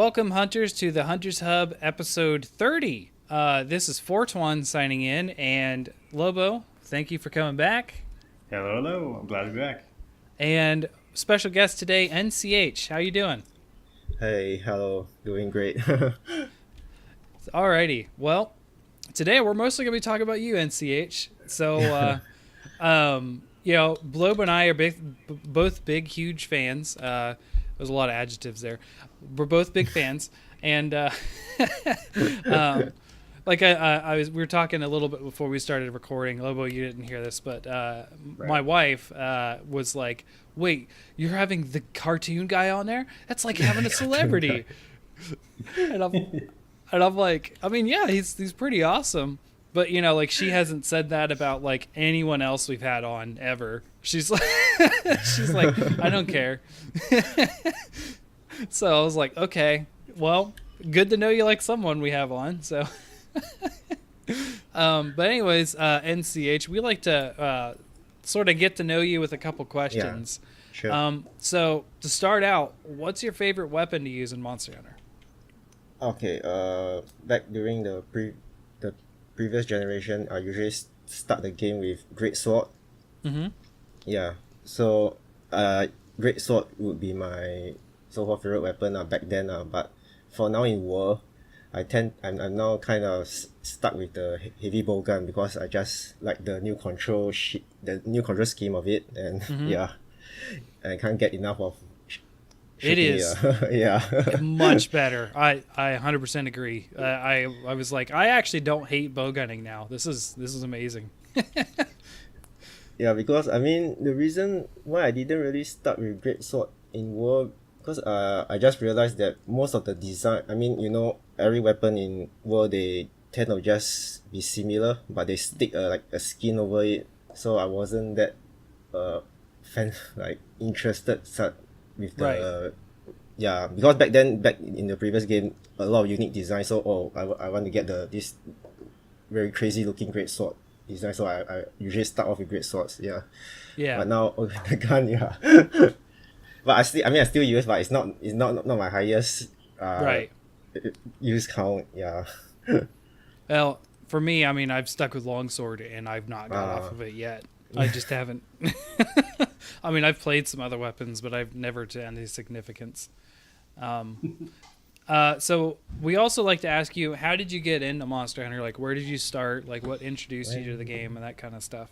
Welcome, hunters, to the Hunters Hub episode 30. This is Fortuan signing in, and Lobo, thank you for coming back. Hello, hello. I'm glad to be back. And special guest today, NCH. How you doing? Hey, hello. Doing great. Alrighty. Well, today we're mostly going to be talking about you, NCH. So, Lobo and I are both big, huge fans. There's a lot of adjectives there. We're both big fans, and we were talking a little bit before we started recording. Lobo, you didn't hear this, but my wife was like, "Wait, you're having the cartoon guy on there? That's like having a celebrity." and I'm like, I mean, yeah, he's pretty awesome. But, she hasn't said that about, anyone else we've had on ever. She's like, I don't care. So I was like, okay, well, good to know you like someone we have on. So, but anyways, NCH, we like to sort of get to know you with a couple questions. Yeah, sure. So to start out, what's your favorite weapon to use in Monster Hunter? Okay, back during the previous generation, I usually start the game with Great Sword. Mm-hmm. Yeah, so Great Sword would be my so-called favorite weapon back then. But for now in War, I'm now kind of stuck with the heavy bow gun because I just like the new control scheme of it, and yeah, I can't get enough of. It is yeah much better. I 100% agree. I was like, I actually don't hate bowgunning now. This is amazing. Yeah, because I mean the reason why I didn't really start with Great Sword in War, because I just realized that most of the design, I mean, every weapon in War, they tend to just be similar, but they stick like a skin over it. So I wasn't that interested with the Right. Yeah, because back in the previous game, a lot of unique design. So I want to get this very crazy looking great sword design. So I usually start off with great swords. Yeah. Yeah. But now the gun, yeah. But I still use, but it's not my highest Right. use count. Yeah. Well, for me, I mean, I've stuck with longsword and I've not got off of it yet. I just haven't. I mean, I've played some other weapons, but I've never to any significance. So we also like to ask you, how did you get into Monster Hunter? Like, where did you start? Like, what introduced you to the game and that kind of stuff?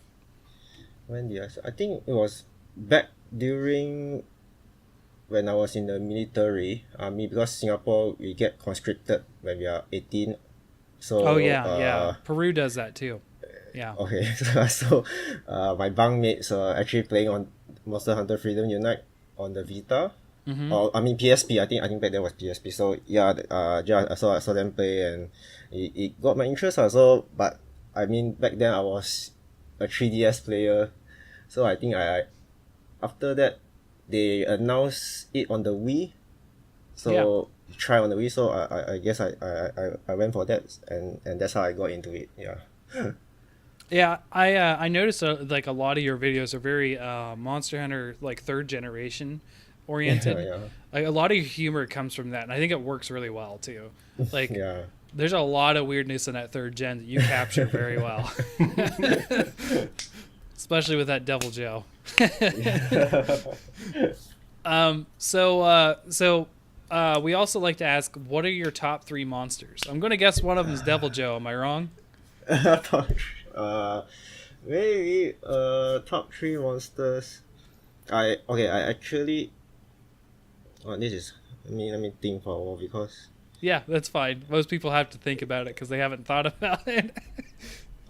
When did I think it was back during when I was in the military army, because Singapore we get conscripted when we are 18. So Oh yeah. Peru does that too. Yeah. Okay, so my bunkmates are actually playing on Monster Hunter Freedom Unite on the Vita. Mm-hmm. Or I mean PSP. I think back then was PSP. So yeah, I saw them play, and it got my interest also. But I mean back then I was a 3DS player, so I think I after that they announced it on the Wii, so try on the Wii. So I guess I went for that, and that's how I got into it. Yeah. Yeah, I noticed like a lot of your videos are very Monster Hunter like third generation oriented. Yeah. Like a lot of your humor comes from that, and I think it works really well too. Like Yeah. there's a lot of weirdness in that third gen that you capture very well. Especially with that Devil Joe. So we also like to ask, what are your top 3 monsters? I'm going to guess one of them is Devil Joe. Am I wrong? Maybe top 3 monsters. I actually. This is. Let me think for a while, because. Yeah, that's fine. Most people have to think about it because they haven't thought about it.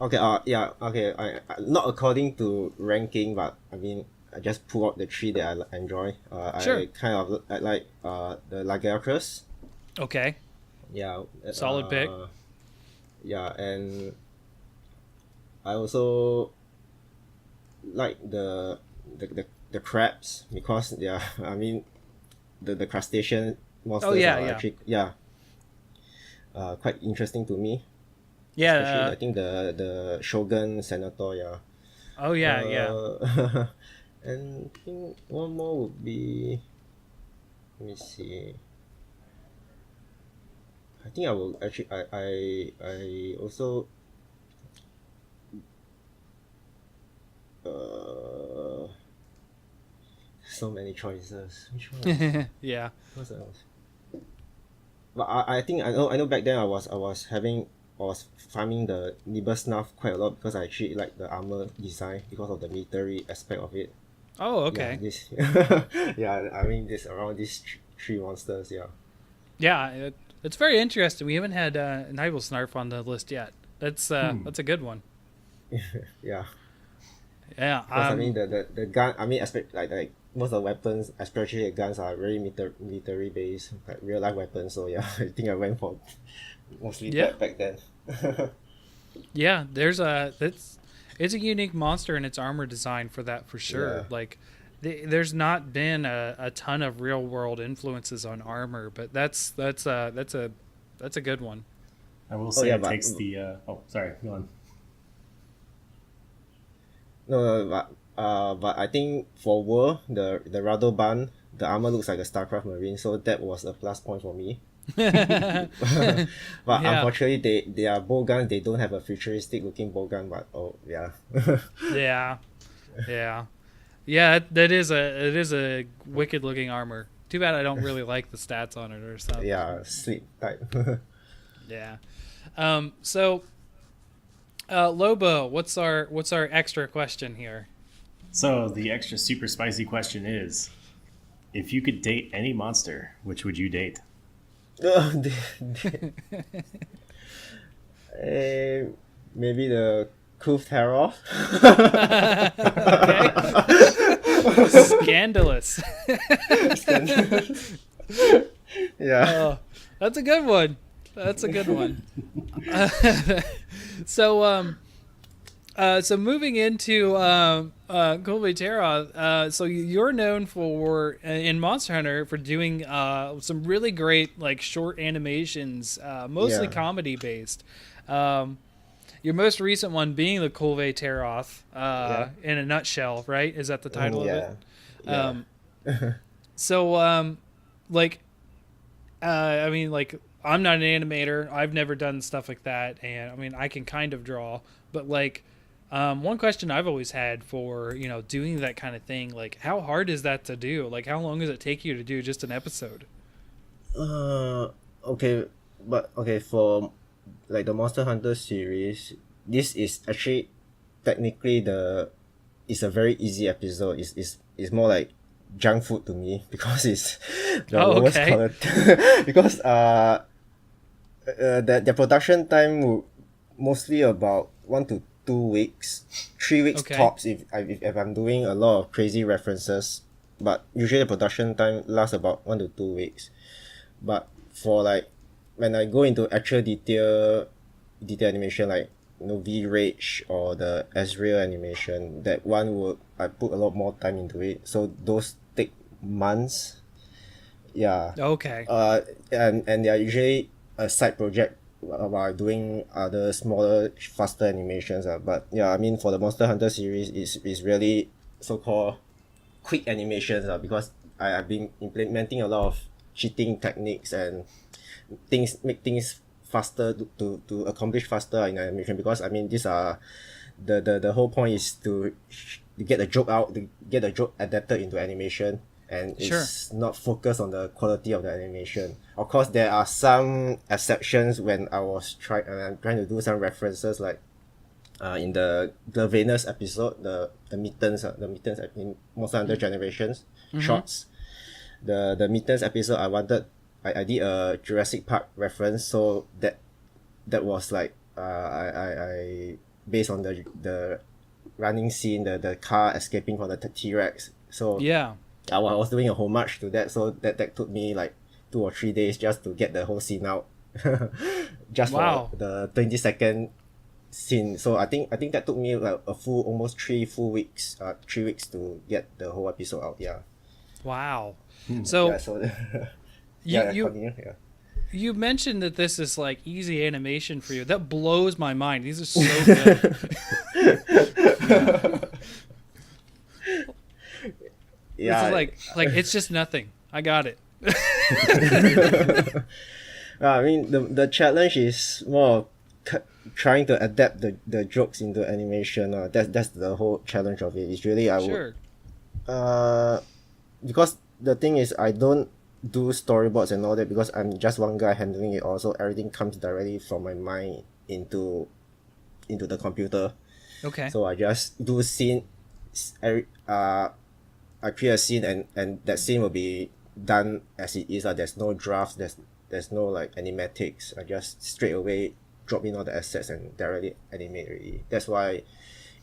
Okay. Yeah. Okay. I not according to ranking, but I mean I just pull out the 3 that I enjoy. Sure. I like the Lagiacrus. Okay. Yeah. Solid pick. Yeah, and I also like the crabs, because I mean the crustacean monsters yeah. actually quite interesting to me. Yeah. Especially I think the Shogun Senator, yeah. Oh yeah. And I think one more would be, let me see. I think I will actually. I also. So many choices. Which one? Yeah. What's else? But I think I know back then I was farming the nibble snuff quite a lot because I actually like the armor design because of the military aspect of it. Oh, Yeah, okay. this yeah, I mean this around these three monsters, yeah. Yeah, it's very interesting. We haven't had Nibel Snarf on the list yet. That's a good one. Yeah. Yeah. Because I mean the gun, I mean aspect like most of the weapons, especially the guns, are very military based, like real life weapons. So yeah, I think I went for mostly that back then. Yeah, it's a unique monster in its armor design for that for sure. Yeah. Like there's not been a ton of real world influences on armor, but that's a good one. I will say yeah, it but- takes the. Sorry, go on. No, but I think for War, the Radoban, the armor looks like a StarCraft Marine, so that was a plus point for me. But unfortunately, they are bow guns. They don't have a futuristic looking bow gun. But yeah. Yeah. It is a wicked looking armor. Too bad I don't really like the stats on it or something. Yeah, sleep type. Yeah. So, Lobo, what's our extra question here? So the extra super spicy question is, if you could date any monster, which would you date? Maybe the Koof Terror. Scandalous. Yeah. Oh, that's a good one. So moving into Kulve, so you're known for in Monster Hunter for doing some really great like short animations, mostly comedy based. Your most recent one being the Kulve Teroth, in a nutshell, right? Is that the title of it? I mean, like, I'm not an animator. I've never done stuff like that, and I mean, I can kind of draw, but like, one question I've always had for doing that kind of thing, like, how hard is that to do? Like, how long does it take you to do just an episode? Okay, for like the Monster Hunter series, this is actually technically it's a very easy episode. It's more like junk food to me because it's the lowest quality. Because the production time will mostly about 1 to 2 weeks, 3 weeks tops if I'm doing a lot of crazy references. But usually the production time lasts about 1 to 2 weeks. But for like when I go into actual detail animation, like V-Rage or the Ezreal animation, that one I put a lot more time into it. So those take months. Yeah. Okay. And they are usually a side project while doing other smaller, faster animations. But yeah, I mean for the Monster Hunter series, is really so-called quick animations. Because I've been implementing a lot of cheating techniques and make things faster to accomplish faster in animation, because I mean these are the whole point is to get the joke out, to get the joke adapted into animation, and it's not focused on the quality of the animation. Of course, there are some exceptions when I'm trying to do some references, like in the Venus episode, the Mittens in Monster Hunter Generations shorts. The Mittens episode, I did a Jurassic Park reference, so that was like I based on the running scene, the car escaping from the T-Rex. So yeah, I was doing a homage to that, so that took me like 2 or 3 days just to get the whole scene out. Just for the 20-second scene. So I think that took me like almost 3 full weeks, 3 weeks to get the whole episode out. Yeah. Wow. So yeah, you mentioned that this is like easy animation for you. That blows my mind. These are so good. Yeah, it's like it's just nothing. I got it. I mean, the challenge is more trying to adapt the jokes into animation. That's the whole challenge of it. It's really Sure. because the thing is I don't do storyboards and all that because I'm just one guy handling it all. So everything comes directly from my mind into the computer. Okay. So I just do scene. I create a scene and that scene will be done as it is. There's no drafts. There's no like animatics. I just straight away drop in all the assets and directly animate already. That's why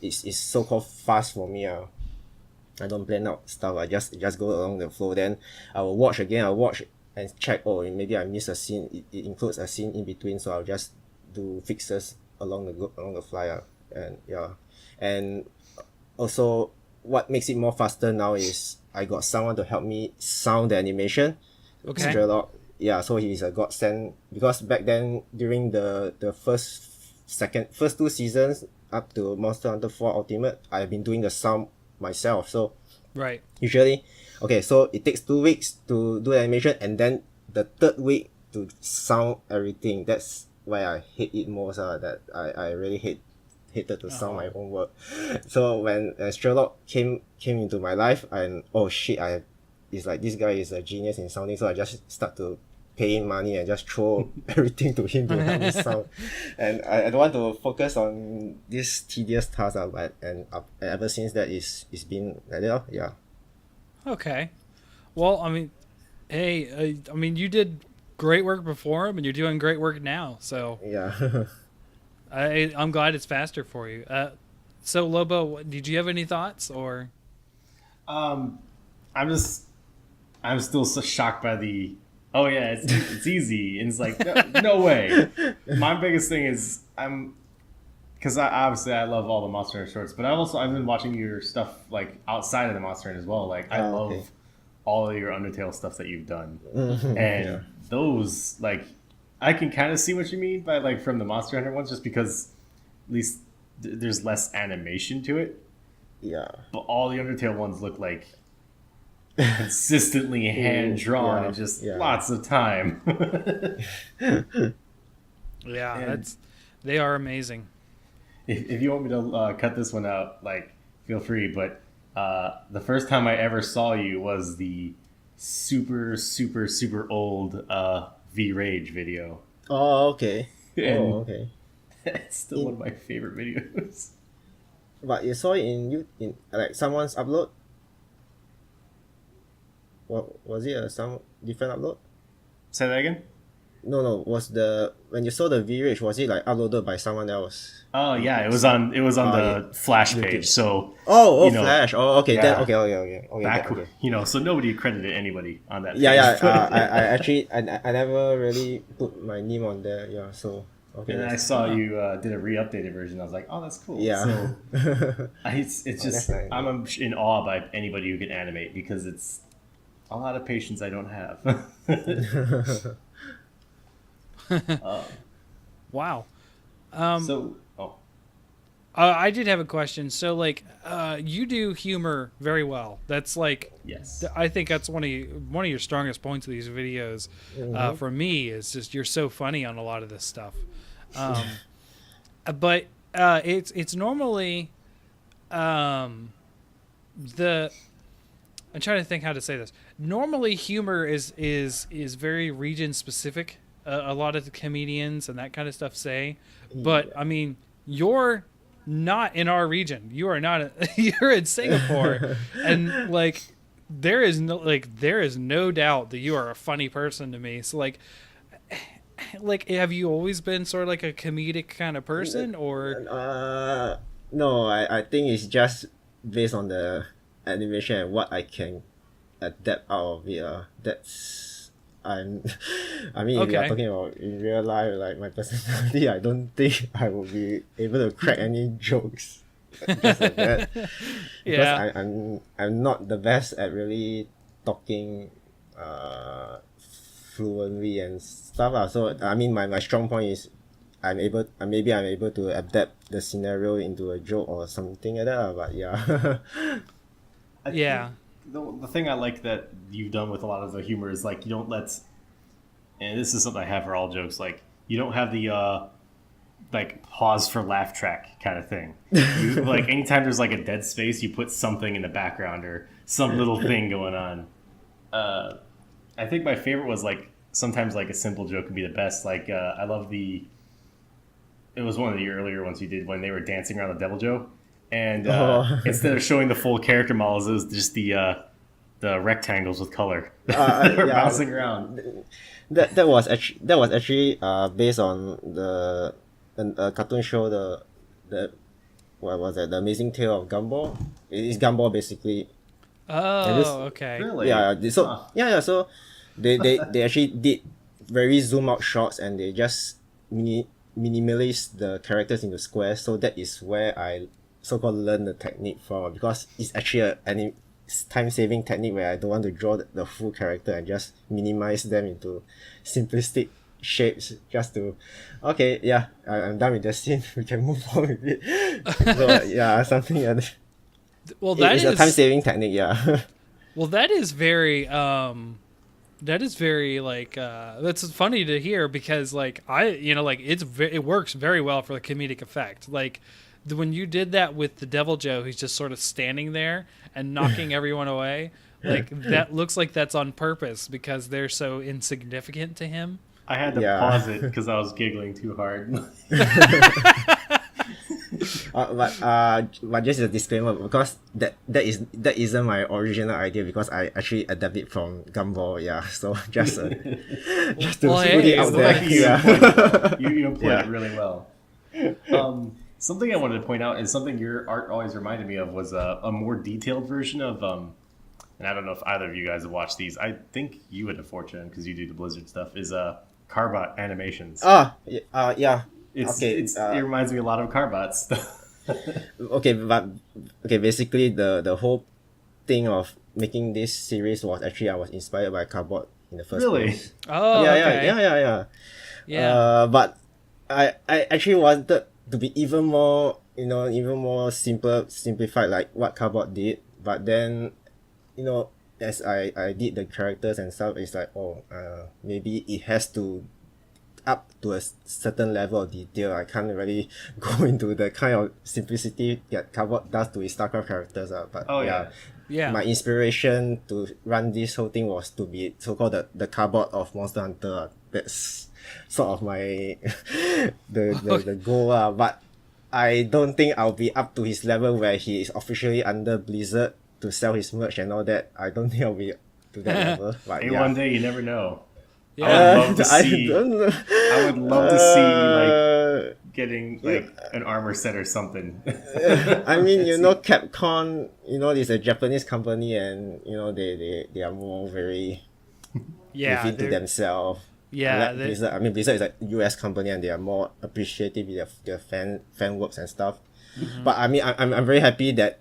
it's so called fast for me. I don't plan out stuff. I just go along the flow. Then I will watch again. I'll watch and check. Oh, maybe I missed a scene. It includes a scene in between, so I'll just do fixes along the fly. And yeah, and also what makes it more faster now is I got someone to help me sound the animation. Okay. Sherlock. Yeah, so he's a godsend because back then during the first two seasons up to Monster Hunter 4 Ultimate, I've been doing the sound myself. So Right. usually, okay, so it takes 2 weeks to do the animation and then the third week to sound everything. That's why I hate it most. That I really hated to sound my own work. So when Sherlock came into my life and oh shit, it's like this guy is a genius in sounding, so I just start to pay him money and just throw everything to him to help me sound. And I don't want to focus on this tedious task, but ever since that it's been like that. Yeah. Okay. Well, I mean, hey, I mean, you did great work before him, and you're doing great work now. So Yeah. I'm glad it's faster for you. So Lobo, did you have any thoughts or? I'm still so shocked by the. Oh yeah, it's easy. And it's like no way. My biggest thing is because obviously I love all the Monster Hunter shorts, but I've been watching your stuff like outside of the Monster Hunter as well. Like I love all of your Undertale stuff that you've done, and those like I can kind of see what you mean by like from the Monster Hunter ones, just because at least there's less animation to it. Yeah. But all the Undertale ones look like consistently hand drawn and just lots of time. Yeah, they are amazing. If you want me to cut this one out, like feel free. But the first time I ever saw you was the super super super old V-Rage video. Oh, okay. And okay. It's still one of my favorite videos. But you saw it in like someone's upload? What was it? Some different upload? Say that again? No. When you saw the V-Rage, was it like uploaded by someone else? Oh yeah, it was on the Flash YouTube page. So Flash. Oh, okay. Yeah. Then okay. back, Okay. So nobody credited anybody on that. Yeah. page. I actually I never really put my name on there. Yeah. So okay. And then I saw you did a re-updated version. I was like, oh, that's cool. Yeah. So it's just that's nice. I'm in awe by anybody who can animate because it's a lot of patience I don't have. Wow. I did have a question. So, like, you do humor very well. That's like, Yes. I think that's one of your strongest points of these videos. For me, is just you're so funny on a lot of this stuff. But it's normally I'm trying to think how to say this. Normally, humor is very region specific. A lot of the comedians and that kind of stuff say, but I mean, you're not in our region. You are not. You're in Singapore, and like there is no doubt that you are a funny person to me. So like have you always been sort of like a comedic kind of person, or? No, I think it's just based on the animation and what I can adapt out of it. I mean, if you are talking about in real life, like my personality, I don't think I will be able to crack any jokes just like that. Because I'm not the best at really talking fluently and stuff. So I mean, my strong point is I'm able to adapt the scenario into a joke or something like that. But yeah. The thing I like that you've done with a lot of the humor is like you don't let and this is something I have for all jokes. Like you don't have the like pause for laugh track kind of thing. You, like anytime there's like a dead space, you put something in the background or some little thing going on. I think my favorite was like sometimes like a simple joke would be the best. Like I love the. It was one of the earlier ones you did when they were dancing around the Devil Joe, and instead of showing the full character models, it was just the rectangles with color that were bouncing around. That was actually based on the cartoon show the what was it, the Amazing Tale of Gumball. It's Gumball basically. Oh, okay. Really? Yeah. So they actually did very zoom out shots, and they just minimalist the characters into squares. So that is where I so-called learned the technique from, because it's actually a time-saving technique where I don't want to draw the full character and just minimize them into simplistic shapes just to I'm done with the scene, we can move on with it. So yeah, something like that. Well, It's a time-saving technique. Well, that is very like that's funny to hear, because like it works very well for the comedic effect. Like when you did that with the Devil Joe, who's just sort of standing there and knocking everyone away, like that looks like that's on purpose because they're so insignificant to him. I had to pause it because I was giggling too hard. But just a disclaimer, because that isn't my original idea, because I actually adapted it from Gumball. So just to put it out there. You employed it really well. Something I wanted to point out is something your art always reminded me of was a more detailed version of and I don't know if either of you guys have watched these. I think you would have, Fortune, because you do the Blizzard stuff. Is Carbot animations. Yeah. It reminds me a lot of Carbot stuff. Basically the whole thing of making this series was actually I was inspired by Carbot in the first place. Oh, yeah. But I actually wanted to be even more simplified, like what Carbot did. But then, as I did the characters and stuff, it's like, maybe it has to up to a certain level of detail. I can't really go into the kind of simplicity that Carbot does to his StarCraft characters. But my inspiration to run this whole thing was to be so-called the Carbot of Monster Hunter. That's sort of my the goal. But I don't think I'll be up to his level where he is officially under Blizzard to sell his merch and all that. I don't think I'll be to that level. But one day you never know. Yeah. I would love to see like getting like an armor set or something. I mean, Capcom, it's a Japanese company, and they are more very within to themselves. Yeah, Blizzard. I mean, Blizzard is a US company, and they are more appreciative with their fan works and stuff. Mm-hmm. But I mean, I'm very happy that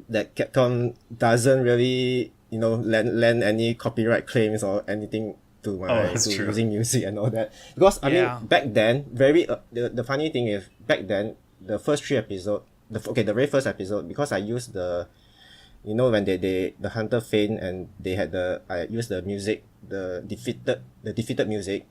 Capcom doesn't really land any copyright claims or anything to using music and all that, because I mean back then the funny thing is, back then the first 3 episodes, the very first episode, because I used the when the hunter faint and they had I used the music, the defeated music.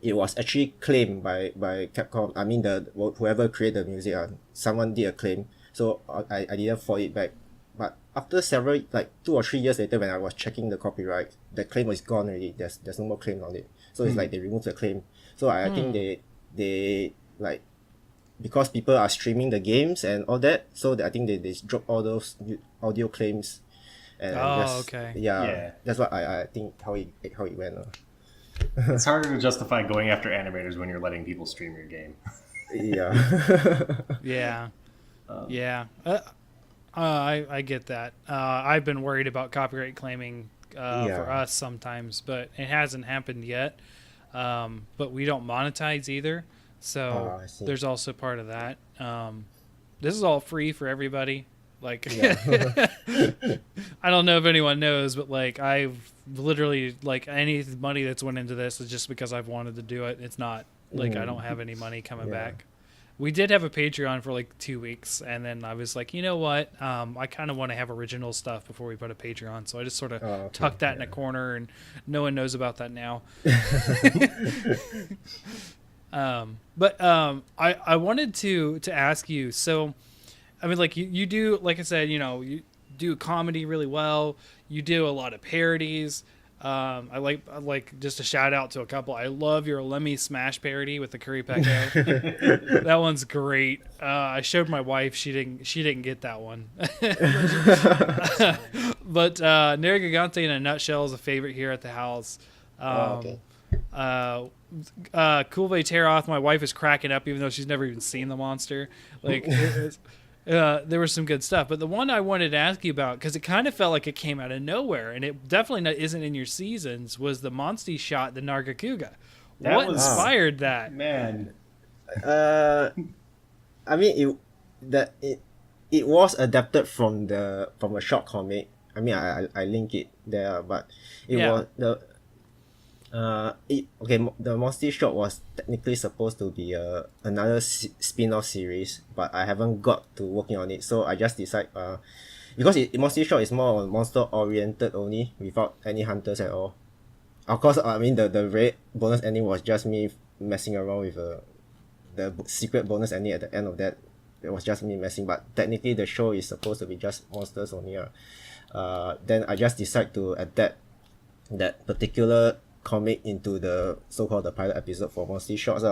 It was actually claimed by Capcom. I mean whoever created the music, someone did a claim, so I didn't fall it back. But after several, like 2 or 3 years later, when I was checking the copyright, the claim was gone already. There's no more claim on it. So it's like they removed the claim. So I think they like, because people are streaming the games and all that, so I think they dropped all those audio claims. And that's what I think how it went. It's harder to justify going after animators when you're letting people stream your game. I get that. I've been worried about copyright claiming for us sometimes, but it hasn't happened yet. But we don't monetize either, so there's also part of that. This is all free for everybody. Like, I don't know if anyone knows, but like I've literally, like, any money that's went into this is just because I've wanted to do it. It's not like I don't have any money coming back. we did have a Patreon for like 2 weeks, and then I was like, you know what? I kind of want to have original stuff before we put a Patreon, so I just sort of tucked that in a corner, and no one knows about that now. I wanted to ask you. So, I mean, like you do, like I said, you do comedy really well. You do a lot of parodies. I like just a shout out to a couple. I love your Lemmy Smash parody with the Curry Pecco. That one's great. I showed my wife. She didn't get that one. But Nergigante in a nutshell is a favorite here at the house. Okay. Kulve Teroth, my wife is cracking up even though she's never even seen the monster. Like there was some good stuff, but the one I wanted to ask you about, because it kind of felt like it came out of nowhere, and it definitely isn't in your seasons, was the Monsty shot, the Nargacuga. What inspired that? Man, I mean it was adapted from a short comic. I mean I link it there, but it was the the Monsty shot was technically supposed to be another spin-off series, but I haven't got to working on it, so I just decide because Monsty shot is more monster oriented only, without any hunters at all. Of course, I mean the very bonus ending was just me messing around with the secret bonus ending at the end of that. It was just me messing, but technically the show is supposed to be just monsters only. Then I just decide to adapt that particular comic into the so-called the pilot episode for Monsty Shots.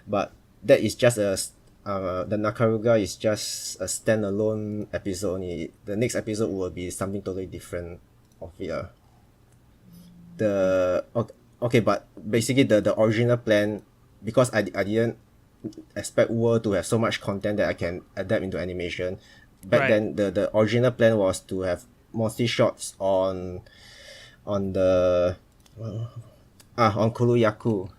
But that is just the Nakaruga is just a standalone episode only. The next episode will be something totally different of it. But basically the original plan, because I didn't expect World to have so much content that I can adapt into animation. Back then the original plan was to have Monsty Shots on Kuruyaku.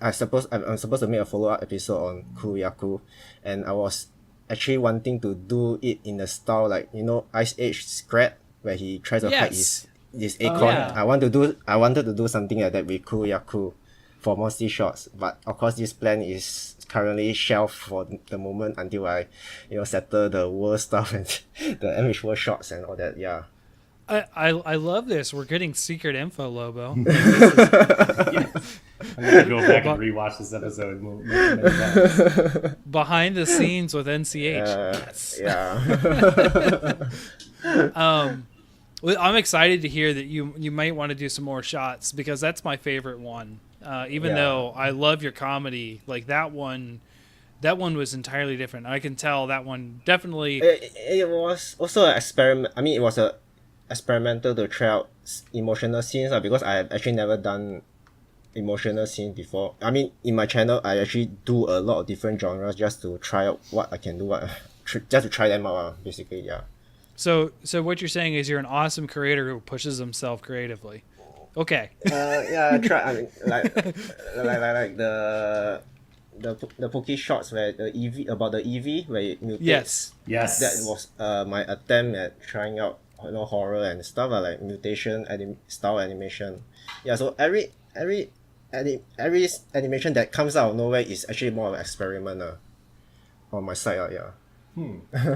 I'm supposed to make a follow-up episode on Kuruyaku, and I was actually wanting to do it in the style like Ice Age Scrap, where he tries to hide his acorn. Yeah. I wanted to do something like that with Kuruyaku for Monsty Shots, but of course this plan is currently shelved for the moment until I settle the world stuff and the MH World shots and all that. Yeah. I love this. We're getting secret info, Lobo. I'm gonna go back and rewatch this episode. Behind the scenes with NCH. Yes. Yeah. Well, I'm excited to hear that you might want to do some more shots, because that's my favorite one. Even though I love your comedy, like that one was entirely different. I can tell that one definitely. It was also an experiment. I mean, it was a experimental to try out emotional scenes, because I have actually never done emotional scenes before. I mean, in my channel, I actually do a lot of different genres just to try out what I can do, just to try them out, basically. Yeah. So what you're saying is you're an awesome creator who pushes himself creatively. Okay. I try. I mean, like the Poke shots where the EV about the EV where it mutates. Yes. That was my attempt at trying out horror and stuff, like mutation style animation. Yeah. So every animation that comes out of nowhere is actually more of an experiment on my side. Yeah.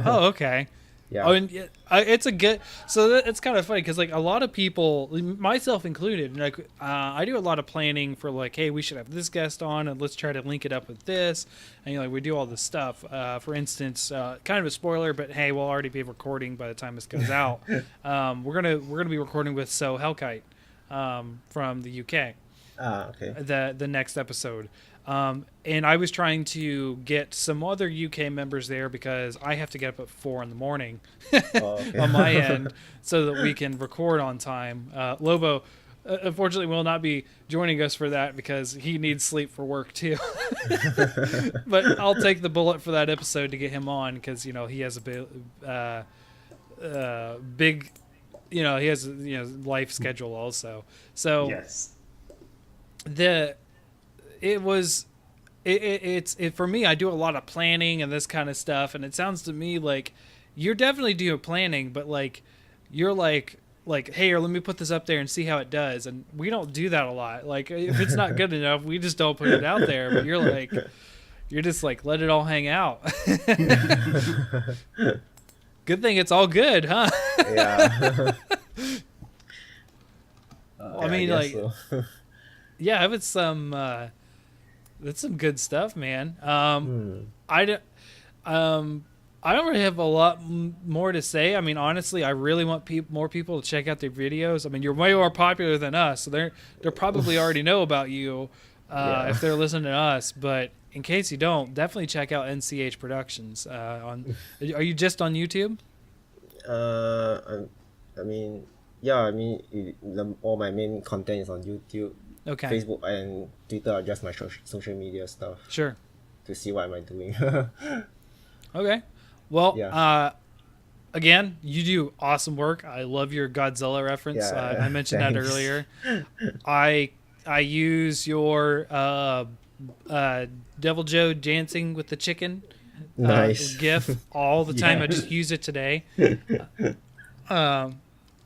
Oh, okay. Yeah. Oh, and it's a good. So it's kind of funny because like a lot of people, myself included, like I do a lot of planning for like, hey, we should have this guest on, and let's try to link it up with this, and we do all this stuff. For instance, kind of a spoiler, but hey, we'll already be recording by the time this goes out. We're gonna be recording with So Hellkite from the UK. Okay. The next episode. And I was trying to get some other UK members there because I have to get up at 4 a.m. on my end so that we can record on time. Lobo, unfortunately, will not be joining us for that because he needs sleep for work too. But I'll take the bullet for that episode to get him on because he has a big, he has life schedule also. So yes. It's for me, I do a lot of planning and this kind of stuff, and it sounds to me like you're definitely doing planning, but like you're like hey, let me put this up there and see how it does, and we don't do that a lot. Like if it's not good enough, we just don't put it out there. But you're like You're just like, let it all hang out. Good thing it's all good, huh? Yeah. I mean, like, so. yeah, it's some that's some good stuff, man. I don't really have a lot more to say. I mean, honestly, I really want more people to check out their videos. I mean, you're way more popular than us, so they're probably already know about you if they're listening to us. But in case you don't, definitely check out NCH Productions. Are you just on YouTube? I mean, yeah. I mean, all my main content is on YouTube. Okay. Facebook and Twitter are just my social media stuff. Sure. To see what am I doing. Okay. Well, Yeah. Again, you do awesome work. I love your Godzilla reference. Yeah, I mentioned that thanks. earlier. I use your Devil Joe dancing with the chicken Nice. GIF all the time. Yeah. I just use it today. It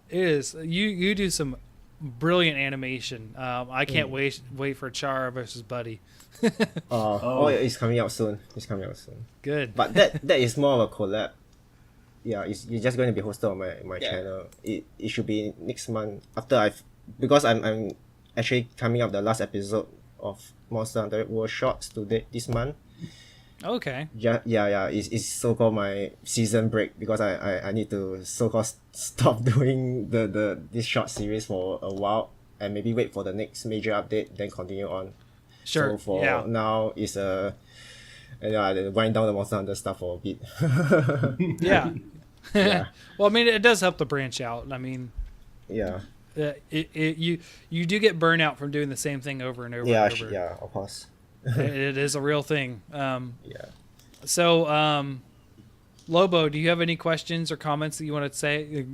is you do some brilliant animation. I can't wait for Chara versus Buddy. Oh, it's coming out soon. Good. But that is more of a collab. Yeah, it's just going to be hosted on my channel. It should be next month after because I'm actually coming up the last episode of Monster Hunter World Shorts this month. Okay. Yeah. It's so called my season break because I need to so called stop doing this short series for a while and maybe wait for the next major update then continue on. Sure. So for now it's wind down the Monster Hunter stuff for a bit. Yeah. Yeah. Well, I mean, it does help to branch out. I mean, Yeah. you do get burnout from doing the same thing over and over Yeah, and over. yeah, of course. It is a real thing. Yeah. So, Lobo, do you have any questions or comments that you want to say?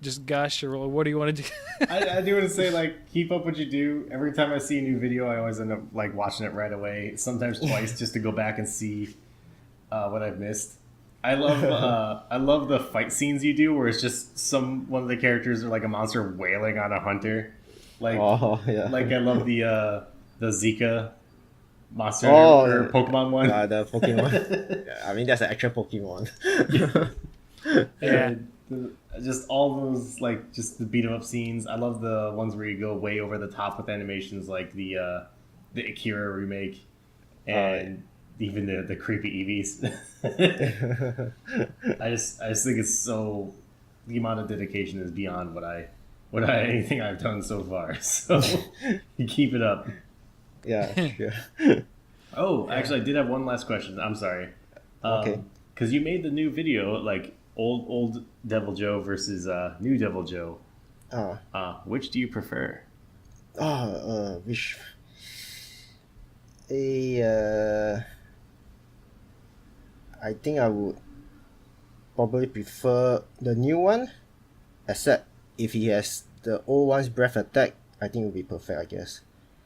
Just gush, or what do you want to do? I do want to say, like, keep up what you do. Every time I see a new video, I always end up like watching it right away. Sometimes twice, just to go back and see what I've missed. I love the fight scenes you do, where it's just one of the characters are like a monster wailing on a hunter. Like, yeah. like I love the Zika monster or Pokemon one. The Pokemon. Yeah, I mean, that's an actual Pokemon. Yeah. Just all those, like, just the beat 'em up scenes. I love the ones where you go way over the top with animations, like the Akira remake and even the creepy Eevees. I just think it's so, the amount of dedication is beyond what anything I've done so far. So you keep it up. Yeah, sure. Oh, actually, I did have one last question. I'm sorry. Okay. Because you made the new video, like old Devil Joe versus new Devil Joe. Which do you prefer? Which? I think I would probably prefer the new one, except if he has the old one's breath attack, I think it would be perfect, I guess.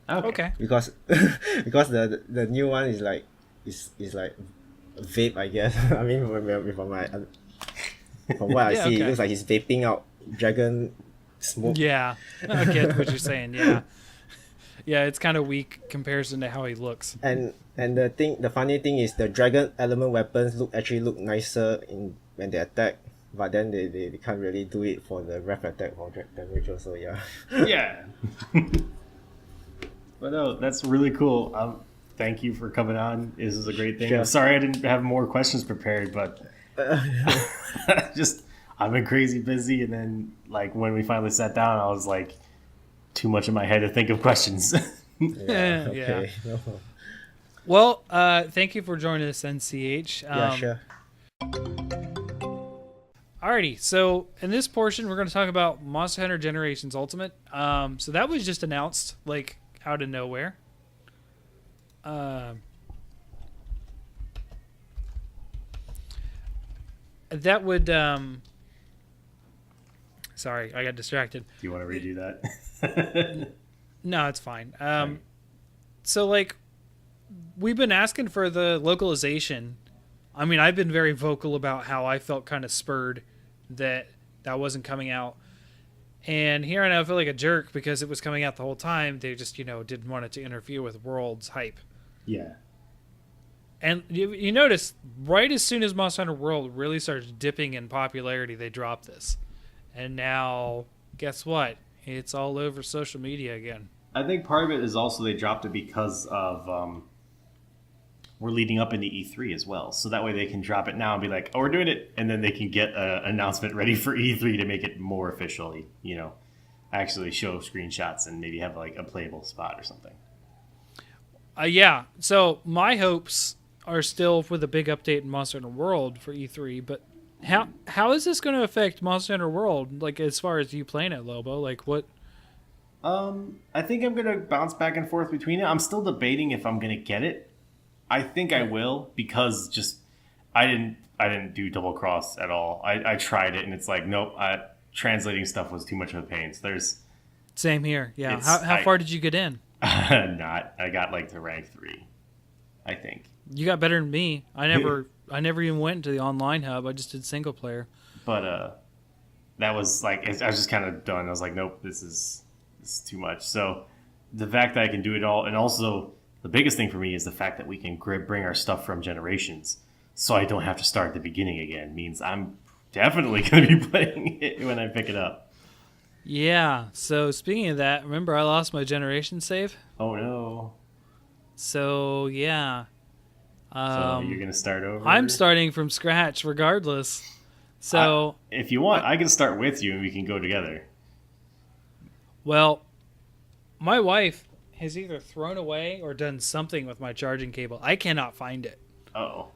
Okay. Because the new one is like vape, I guess. I mean, from what I see, it looks like he's vaping out dragon smoke. Yeah, I get what you're saying. Yeah, yeah, it's kind of weak comparison to how he looks. And the funny thing is the dragon element weapons look nicer when they attack, but then they can't really do it for the breath attack or damage also. Yeah. Yeah. But no, that's really cool. Thank you for coming on. This is a great thing. Sure. I'm sorry I didn't have more questions prepared, but I've been crazy busy, and then like when we finally sat down, I was like too much in my head to think of questions. Yeah. Okay. Yeah. Well, thank you for joining us, NCH. Yeah, sure. Alrighty, so in this portion, we're going to talk about Monster Hunter Generations Ultimate. So that was just announced, like, out of nowhere. That would... Sorry, I got distracted. Do you want to redo that? No, it's fine. So, like, we've been asking for the localization. I mean, I've been very vocal about how I felt kind of spurred that wasn't coming out. And here I now feel like a jerk because it was coming out the whole time. They just, didn't want it to interfere with World's hype. Yeah. And you notice right as soon as Monster Hunter World really starts dipping in popularity, they drop this. And now, guess what? It's all over social media again. I think part of it is also they dropped it because of we're leading up into E3 as well. So that way they can drop it now and be like, oh, we're doing it. And then they can get an announcement ready for E3 to make it more officially, actually show screenshots and maybe have like a playable spot or something. Yeah. So my hopes are still for the big update in Monster Hunter World for E3. But how is this going to affect Monster Hunter World? Like as far as you playing it, Lobo? Like what? I think I'm gonna bounce back and forth between it. I'm still debating if I'm gonna get it. I think I will because just I didn't do double cross at all. I tried it and it's like nope. Translating stuff was too much of a pain. So there's same here. Yeah. How far did you get in? Not. I got like to rank 3, I think. You got better than me. I never even went to the online hub. I just did single player. But that was like I was just kind of done. I was like nope, this is too much. So the fact that I can do it all, and also the biggest thing for me is the fact that we can bring our stuff from Generations, so I don't have to start at the beginning again, means I'm definitely going to be playing it when I pick it up. Yeah, so speaking of that, remember I lost my Generation save? Oh no. So, yeah. So you're going to start over? I'm starting from scratch regardless. So if you want, I can start with you and we can go together. Well, my wife has either thrown away or done something with my charging cable. I cannot find it. Uh-oh.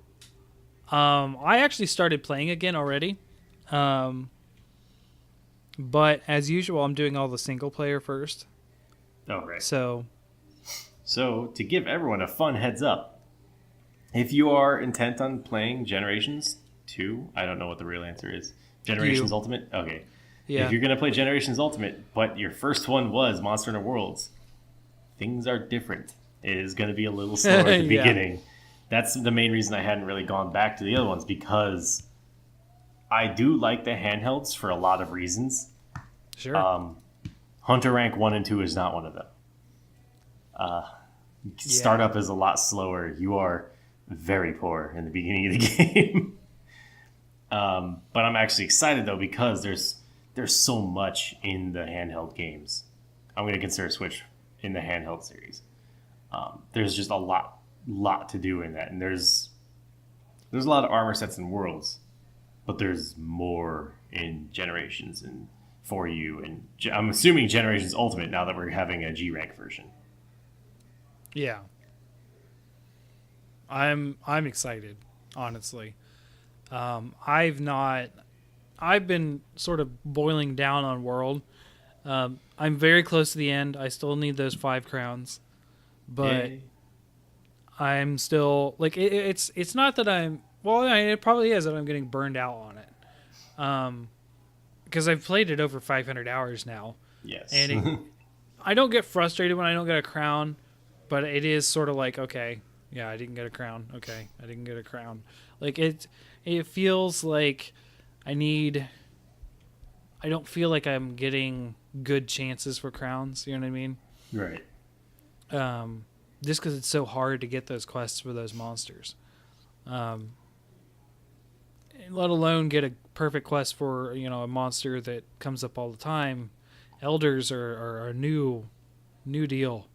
I actually started playing again already. But as usual, I'm doing all the single player first. Oh, right. So to give everyone a fun heads up, if you are intent on playing Generations 2, I don't know what the real answer is. Generations Ultimate? Okay. Yeah. If you're going to play Generations Ultimate, but your first one was Monster Hunter Worlds, things are different. It is going to be a little slower at the beginning. That's the main reason I hadn't really gone back to the other ones, because I do like the handhelds for a lot of reasons. Sure. Hunter rank 1 and 2 is not one of them. Startup is a lot slower. You are very poor in the beginning of the game. But I'm actually excited, though, because there's so much in the handheld games. I'm going to consider Switch in the handheld series. There's just a lot to do in that, and there's a lot of armor sets in Worlds, but there's more in Generations and for you, and I'm assuming Generations Ultimate now that we're having a G rank version. Yeah, I'm excited, honestly. I've been sort of boiling down on World. I'm very close to the end. I still need those 5 crowns, but Yay. I'm still like it's not that I'm it probably is that I'm getting burned out on it, because I've played it over 500 hours now. Yes, and I don't get frustrated when I don't get a crown, but it is sort of like, okay, yeah, I didn't get a crown. Okay, I didn't get a crown. Like it feels like I don't feel like I'm getting good chances for crowns. You know what I mean? Right. Just because it's so hard to get those quests for those monsters. Let alone get a perfect quest for, a monster that comes up all the time. Elders are a new deal.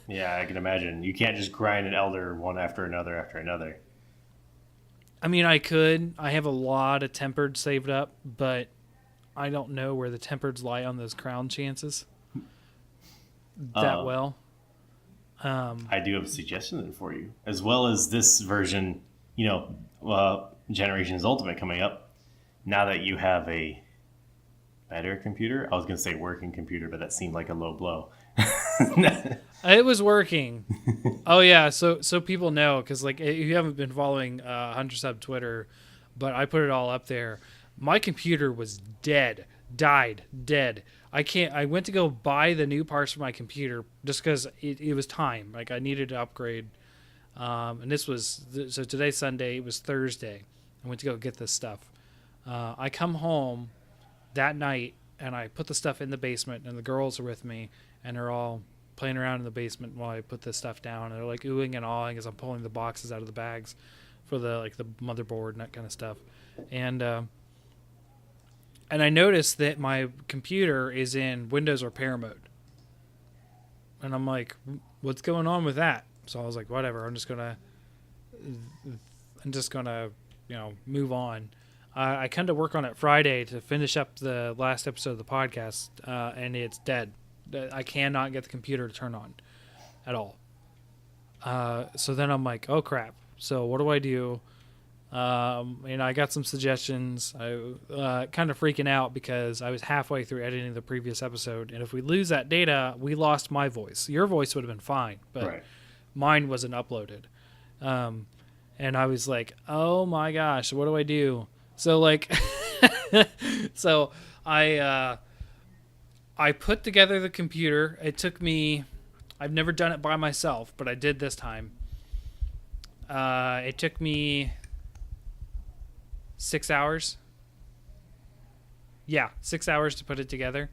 Yeah, I can imagine. You can't just grind an elder one after another. I mean, I could. I have a lot of tempered saved up, but I don't know where the tempereds lie on those crown chances that well. I do have a suggestion then for you, as well as this version, Generations Ultimate coming up. Now that you have a better computer, I was going to say working computer, but that seemed like a low blow. It was working. Oh yeah, so people know, because like you haven't been following Hunter Sub Twitter, but I put it all up there. My computer was dead. I went to go buy the new parts for my computer just because it was time. Like I needed to upgrade. And this was so today's Sunday. It was Thursday. I went to go get this stuff. I come home that night and I put the stuff in the basement, and the girls are with me, and they're all, playing around in the basement while I put this stuff down. And they're like oohing and awing as I'm pulling the boxes out of the bags for the motherboard and that kind of stuff. And I noticed that my computer is in Windows repair mode. And I'm like, what's going on with that? So I was like, whatever, I'm just gonna move on. I come to work on it Friday to finish up the last episode of the podcast, and it's dead. I cannot get the computer to turn on at all. So then I'm like, oh crap. So what do I do? I got some suggestions. I kind of freaking out because I was halfway through editing the previous episode, and if we lose that data, we lost my voice. Your voice would have been fine, but mine wasn't uploaded. And I was like, oh my gosh, what do I do? So so I put together the computer. It took me, I've never done it by myself, but I did this time. It took me 6 hours. Yeah, 6 hours to put it together.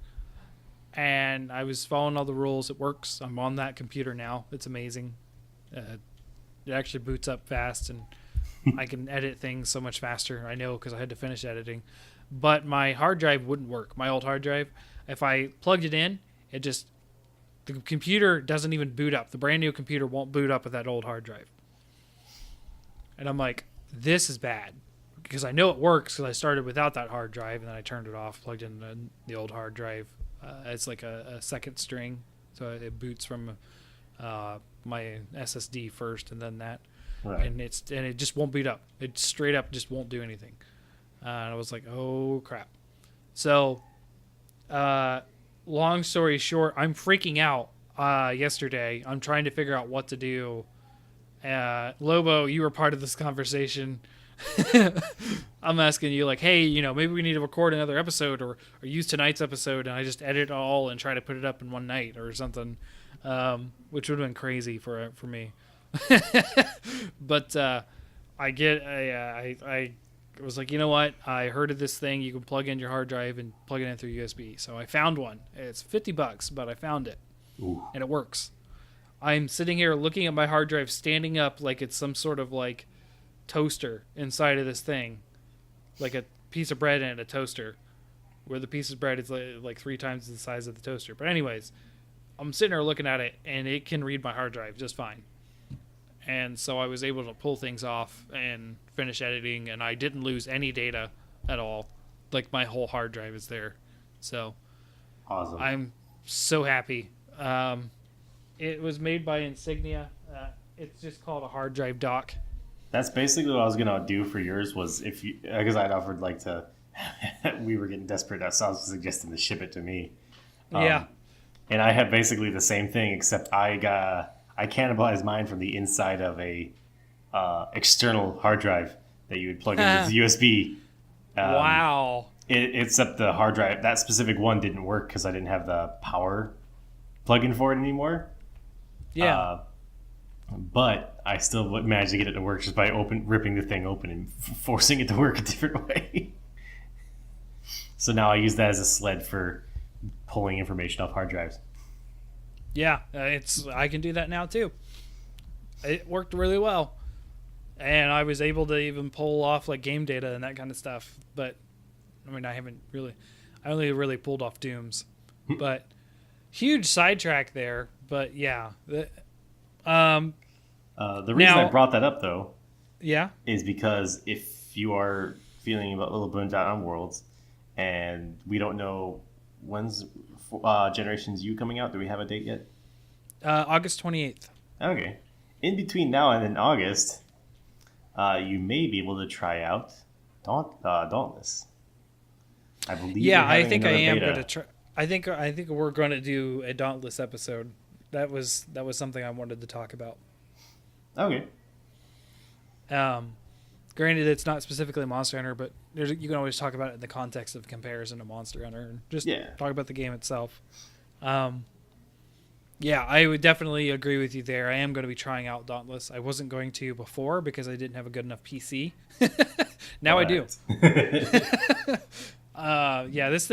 And I was following all the rules. It works. I'm on that computer now. It's amazing. It actually boots up fast, and I can edit things so much faster. I know because I had to finish editing. But my hard drive wouldn't work. My old hard drive, if I plugged it in, the computer doesn't even boot up. The brand new computer won't boot up with that old hard drive. And I'm like, this is bad. Because I know it works because I started without that hard drive, and then I turned it off, plugged in the old hard drive. It's like a second string. So it boots from my SSD first and then that. Right. And it just won't boot up. It straight up just won't do anything. And I was like, oh crap. So long story short, I'm freaking out yesterday. I'm trying to figure out what to do. Lobo, you were part of this conversation. I'm asking you like, hey, maybe we need to record another episode or use tonight's episode, and I just edit it all and try to put it up in one night or something, which would have been crazy for me. But I was like, you know what? I heard of this thing. You can plug in your hard drive and plug it in through USB. So I found one. It's $50, but I found it. Ooh. And it works. I'm sitting here looking at my hard drive standing up like it's some sort of like toaster inside of this thing, like a piece of bread in a toaster, where the piece of bread is like 3 times the size of the toaster. But anyways, I'm sitting there looking at it, and it can read my hard drive just fine. And so I was able to pull things off and finish editing, and I didn't lose any data at all. Like, my whole hard drive is there. So awesome. I'm so happy. It was made by Insignia. It's just called a hard drive dock. That's basically what I was gonna do for yours. Was because I'd offered we were getting desperate. So I was suggesting to ship it to me. Yeah. And I had basically the same thing, except I cannibalized mine from the inside of a external hard drive that you would plug into the USB. Wow. Except the hard drive, that specific one didn't work because I didn't have the power plug-in for it anymore. Yeah. But I still managed to get it to work just by ripping the thing open and forcing it to work a different way. So now I use that as a sled for pulling information off hard drives. Yeah, I can do that now too. It worked really well, and I was able to even pull off like game data and that kind of stuff. But I mean, I only really pulled off Dooms. But huge sidetrack there. But yeah, the reason I brought that up though, is because if you are feeling about Little Boons Out on Worlds, and we don't know when's Generations U coming out. Do we have a date yet? August 28th. Okay. In between now and in August, you may be able to try out Dauntless. I believe. Yeah, I think I am going to try. I think we're going to do a Dauntless episode. That was something I wanted to talk about. Okay. Granted, it's not specifically Monster Hunter, but you can always talk about it in the context of comparison to Monster Hunter and just talk about the game itself. Yeah, I would definitely agree with you there. I am going to be trying out Dauntless. I wasn't going to before because I didn't have a good enough PC. Now I do. Yeah, this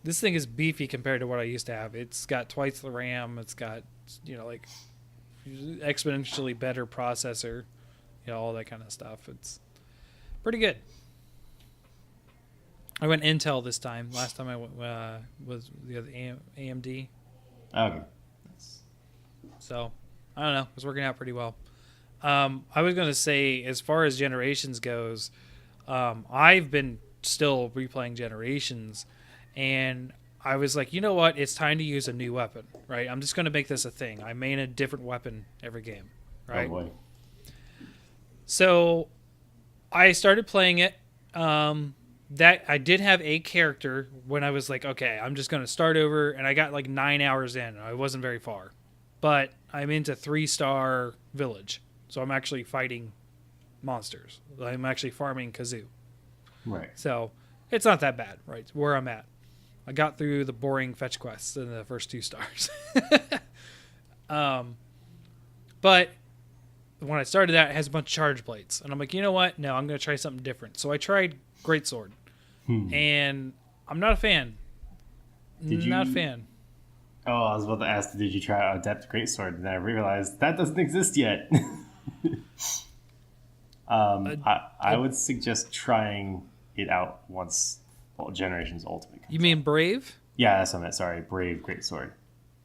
this thing is beefy compared to what I used to have. It's got twice the RAM. It's got, like exponentially better processor, all that kind of stuff. It's pretty good. I went Intel this time. Last time I went was the other AMD. Okay. So I don't know. It's working out pretty well. I was going to say, as far as Generations goes, I've been still replaying Generations, and I was like, you know what? It's time to use a new weapon, right? I'm just going to make this a thing. I main a different weapon every game, right? Oh boy. So I started playing it. That I did have a character when I was like, okay, I'm just going to start over, and I got like 9 hours in. I wasn't very far, but I'm into 3-star village. So I'm actually fighting monsters. I'm actually farming kazoo. Right. So it's not that bad, right? Where I'm at. I got through the boring fetch quests in the first 2 stars. But when I started that, it has a bunch of charge blades. And I'm like, you know what? No, I'm going to try something different. So I tried Greatsword. And I'm not a fan. Not a fan. Oh, I was about to ask, did you try Adept Greatsword? And then I realized that doesn't exist yet. I would suggest trying it out once Generations Ultimate comes You mean out. Brave? Yeah, that's what I meant. Sorry, Brave Greatsword.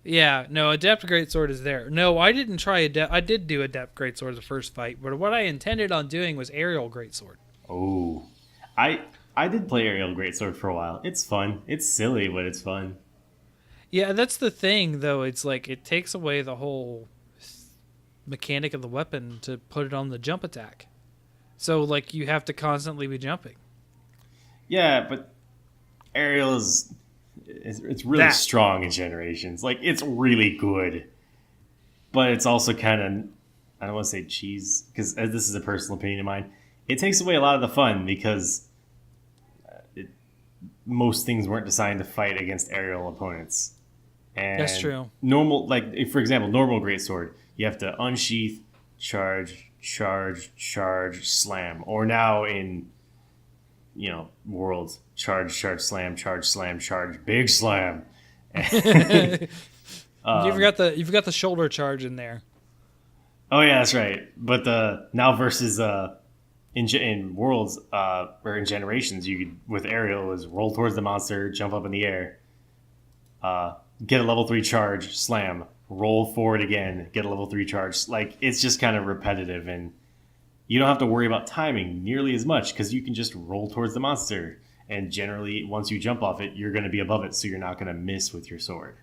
Yeah, no, Adept Greatsword is there. No, I didn't try Adept. I did do Adept Greatsword the first fight, but what I intended on doing was Aerial Greatsword. Oh, I did play Aerial Greatsword for a while. It's fun. It's silly, but it's fun. Yeah, that's the thing, though. It's like it takes away the whole mechanic of the weapon to put it on the jump attack. So, like, you have to constantly be jumping. Yeah, but Aerial it's really strong in Generations. Like, it's really good. But it's also kind of, I don't want to say cheese, because this is a personal opinion of mine. It takes away a lot of the fun because most things weren't designed to fight against aerial opponents. And that's true. Normal, like, for example, normal Greatsword, you have to unsheath, charge, slam. Or now in, Worlds, charge, slam, charge, big slam. You forgot the shoulder charge in there. Oh yeah, that's right. But now versus in Worlds or in Generations, you could with aerial is roll towards the monster, jump up in the air, get a level 3 charge, slam, roll forward again, get a level 3 charge. Like, it's just kind of repetitive, and you don't have to worry about timing nearly as much because you can just roll towards the monster, and generally once you jump off it, you're going to be above it, so you're not going to miss with your sword.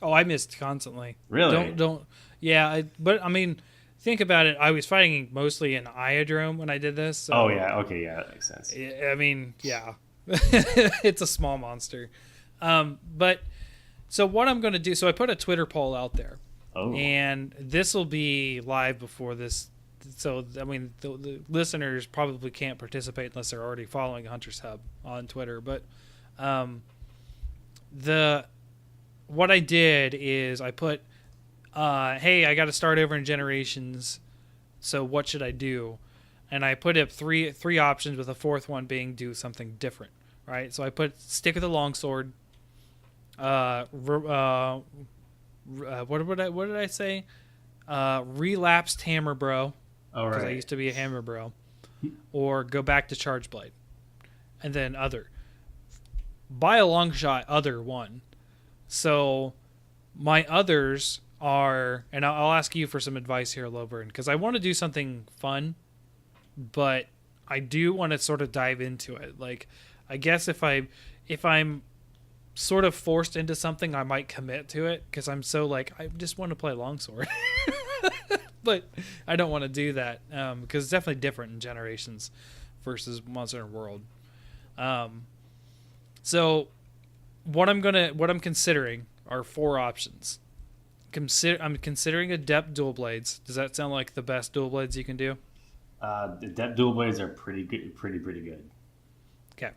Oh, I missed constantly. Really? Don't. Yeah, but I mean, think about it. I was fighting mostly in Iodrome when I did this. So, oh yeah, okay, yeah, that makes sense. I mean, yeah, it's a small monster. But so what I'm going to do? So I put a Twitter poll out there, and this will be live before this. So I mean, the listeners probably can't participate unless they're already following Hunter's Hub on Twitter. But what I did is I put, hey, I got to start over in Generations, so what should I do? And I put up three options, with the fourth one being do something different, right? So I put stick with the longsword. What did I say? Relapsed hammer bro. All right. Because I used to be a hammer bro. Or go back to charge blade. And then other. By a long shot, other one. So my others are, and I'll ask you for some advice here, Loborin, because I want to do something fun, but I do want to sort of dive into it. Like, I guess if I'm sort of forced into something, I might commit to it because I'm so like, I just want to play longsword. But I don't want to do that because it's definitely different in Generations versus Monster Hunter World. So what I'm considering are 4 options. I'm considering Adept dual blades. Does that sound like the best dual blades you can do? Adept dual blades are pretty good, pretty good. Okay,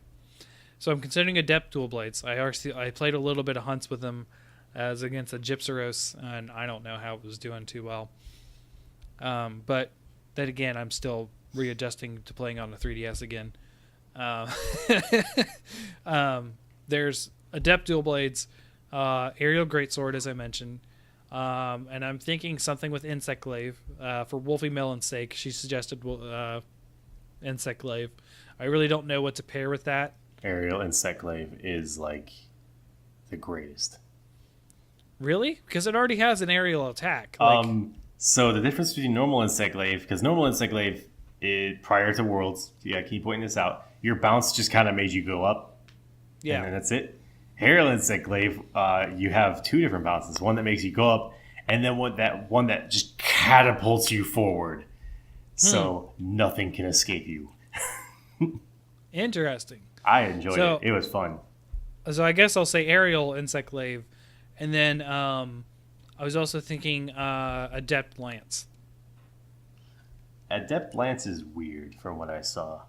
so I'm considering Adept dual blades. I played a little bit of hunts with them as against a Gypsaros, and I don't know how it was doing too well. But then again, I'm still readjusting to playing on the 3DS again. There's Adept dual blades, aerial greatsword, as I mentioned, and I'm thinking something with insect glaive. For Wolfie Melon's sake, she suggested insect glaive. I really don't know what to pair with that. Aerial insect glaive is like the greatest. Really? Because it already has an aerial attack. So the difference between normal insect glaive, because normal insect glaive, prior to Worlds, I keep pointing this out, your bounce just kind of made you go up. Yeah. And then that's it. Aerial insect glaive, you have two different bounces. One that makes you go up, and then one that just catapults you forward. So nothing can escape you. Interesting. I enjoyed it. It was fun. So I guess I'll say aerial insect glaive. And then I was also thinking Adept Lance. Adept Lance is weird from what I saw.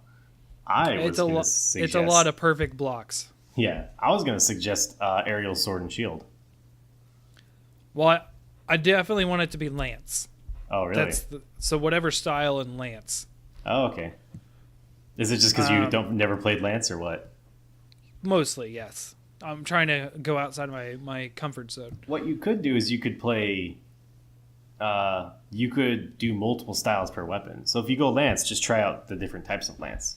It's a lot of perfect blocks. Yeah, I was going to suggest aerial sword and shield. Well, I definitely want it to be Lance. Oh, really? So whatever style in Lance. Oh, okay. Is it just because you never played Lance or what? Mostly, yes. I'm trying to go outside my comfort zone. What you could do is you could play... you could do multiple styles per weapon. So if you go Lance, just try out the different types of Lance.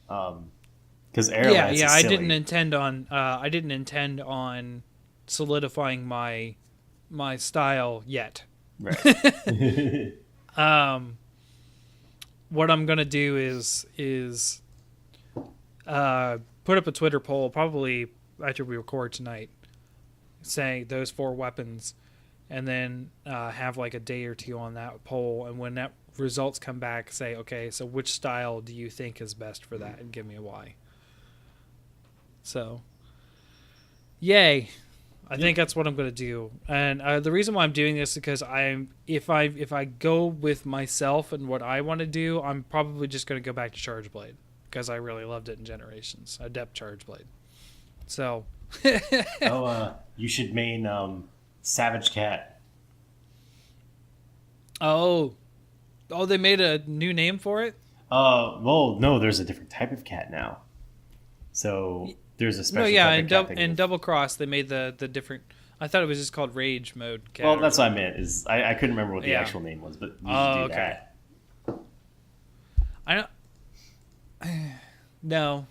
Because air Lance is silly. I didn't intend on solidifying my style yet. Right. What I'm gonna do is put up a Twitter poll probably after we record tonight, saying those 4 weapons, and then have like a day or two on that poll, and when that results come back, say, okay, so which style do you think is best for that, and give me a why. So, yay. I think that's what I'm going to do. And the reason why I'm doing this is because if I go with myself and what I want to do, I'm probably just going to go back to Charge Blade because I really loved it in Generations. Adept Charge Blade. So. You should main Savage Cat. Oh, they made a new name for it? Well, no, there's a different type of cat now. So there's a special type of cat. In Double Cross, they made the different... I thought it was just called Rage Mode cat. Well, that's what I meant. Is I couldn't remember what the actual name was, but you should do that. I don't... No.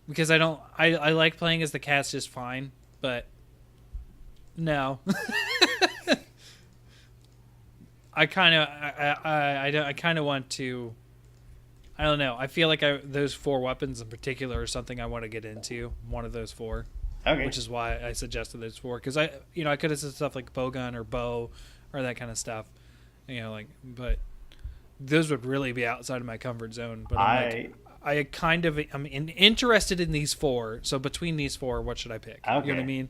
Because I don't... I like playing as the cats just fine, but... No. I kind of want to... I don't know. I feel like those 4 weapons in particular are something I want to get into. One of those 4. Okay. Which is why I suggested those 4. Because I could have said stuff like bowgun or bow or that kind of stuff. But those would really be outside of my comfort zone. But I'm interested in these 4. So between these 4, what should I pick? Okay. You know what I mean?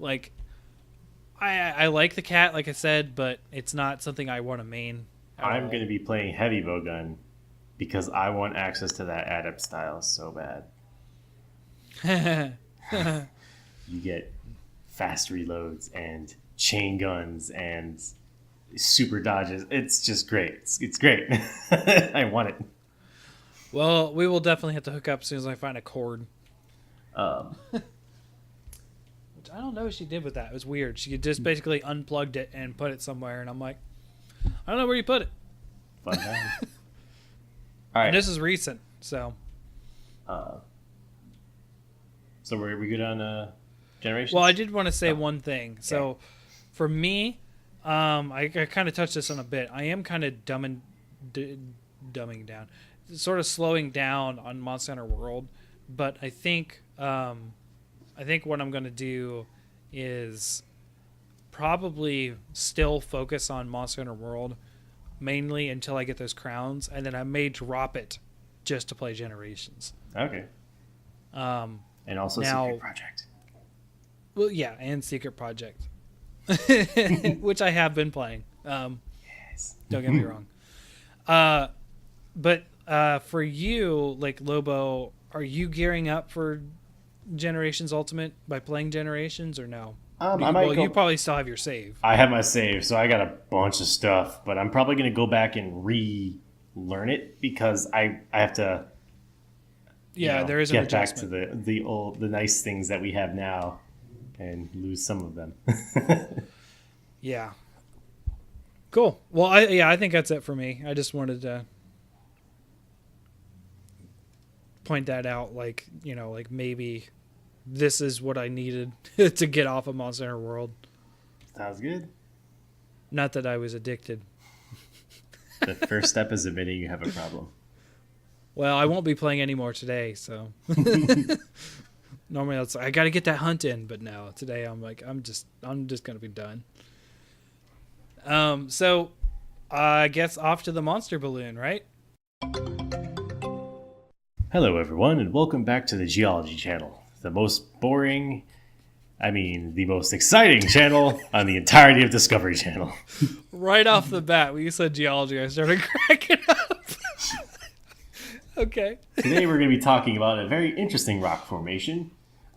Like, I like the cat, like I said, but it's not something I want to main. I'm going to be playing heavy bowgun because I want access to that adept style so bad. You get fast reloads and chain guns and super dodges. It's just great. It's great. I want it. Well, we will definitely have to hook up as soon as I find a cord. Which I don't know what she did with that. It was weird. She just basically unplugged it and put it somewhere, and I'm like, I don't know where you put it. Fun time. All right. And this is recent, so. So were we good on Generations? Well, I did want to say one thing. Okay. So, for me, I kind of touched this on a bit. I am kind of dumbing down, sort of slowing down on Monster Hunter World. But I think what I'm going to do is probably still focus on Monster Hunter World mainly until I get those crowns, and then I may drop it just to play Generations. Okay. And also Secret Project. Well, yeah, and Secret Project, which I have been playing. Yes. Don't get me wrong. But for you, like Lobo, are you gearing up for Generations Ultimate by playing Generations or no? You probably still have your save. I have my save, so I got a bunch of stuff, but I'm probably going to go back and relearn it because I have to. Yeah, there is an get back to adjustment. the nice things that we have now, and lose some of them. Yeah. Cool. Well, I think that's it for me. I just wanted to point that out, like, like maybe this is what I needed to get off of Monster Hunter World. Sounds good. Not that I was addicted. The first step is admitting you have a problem. Well, I won't be playing anymore today, so normally I got to get that hunt in, but no, today I'm like I'm just gonna be done. So I guess off to the monster balloon, right? Hello, everyone, and welcome back to the Geology Channel, the most boring, the most exciting channel on the entirety of Discovery Channel. Right off the bat, when you said geology, I started cracking up. Okay. Today we're going to be talking about a very interesting rock formation.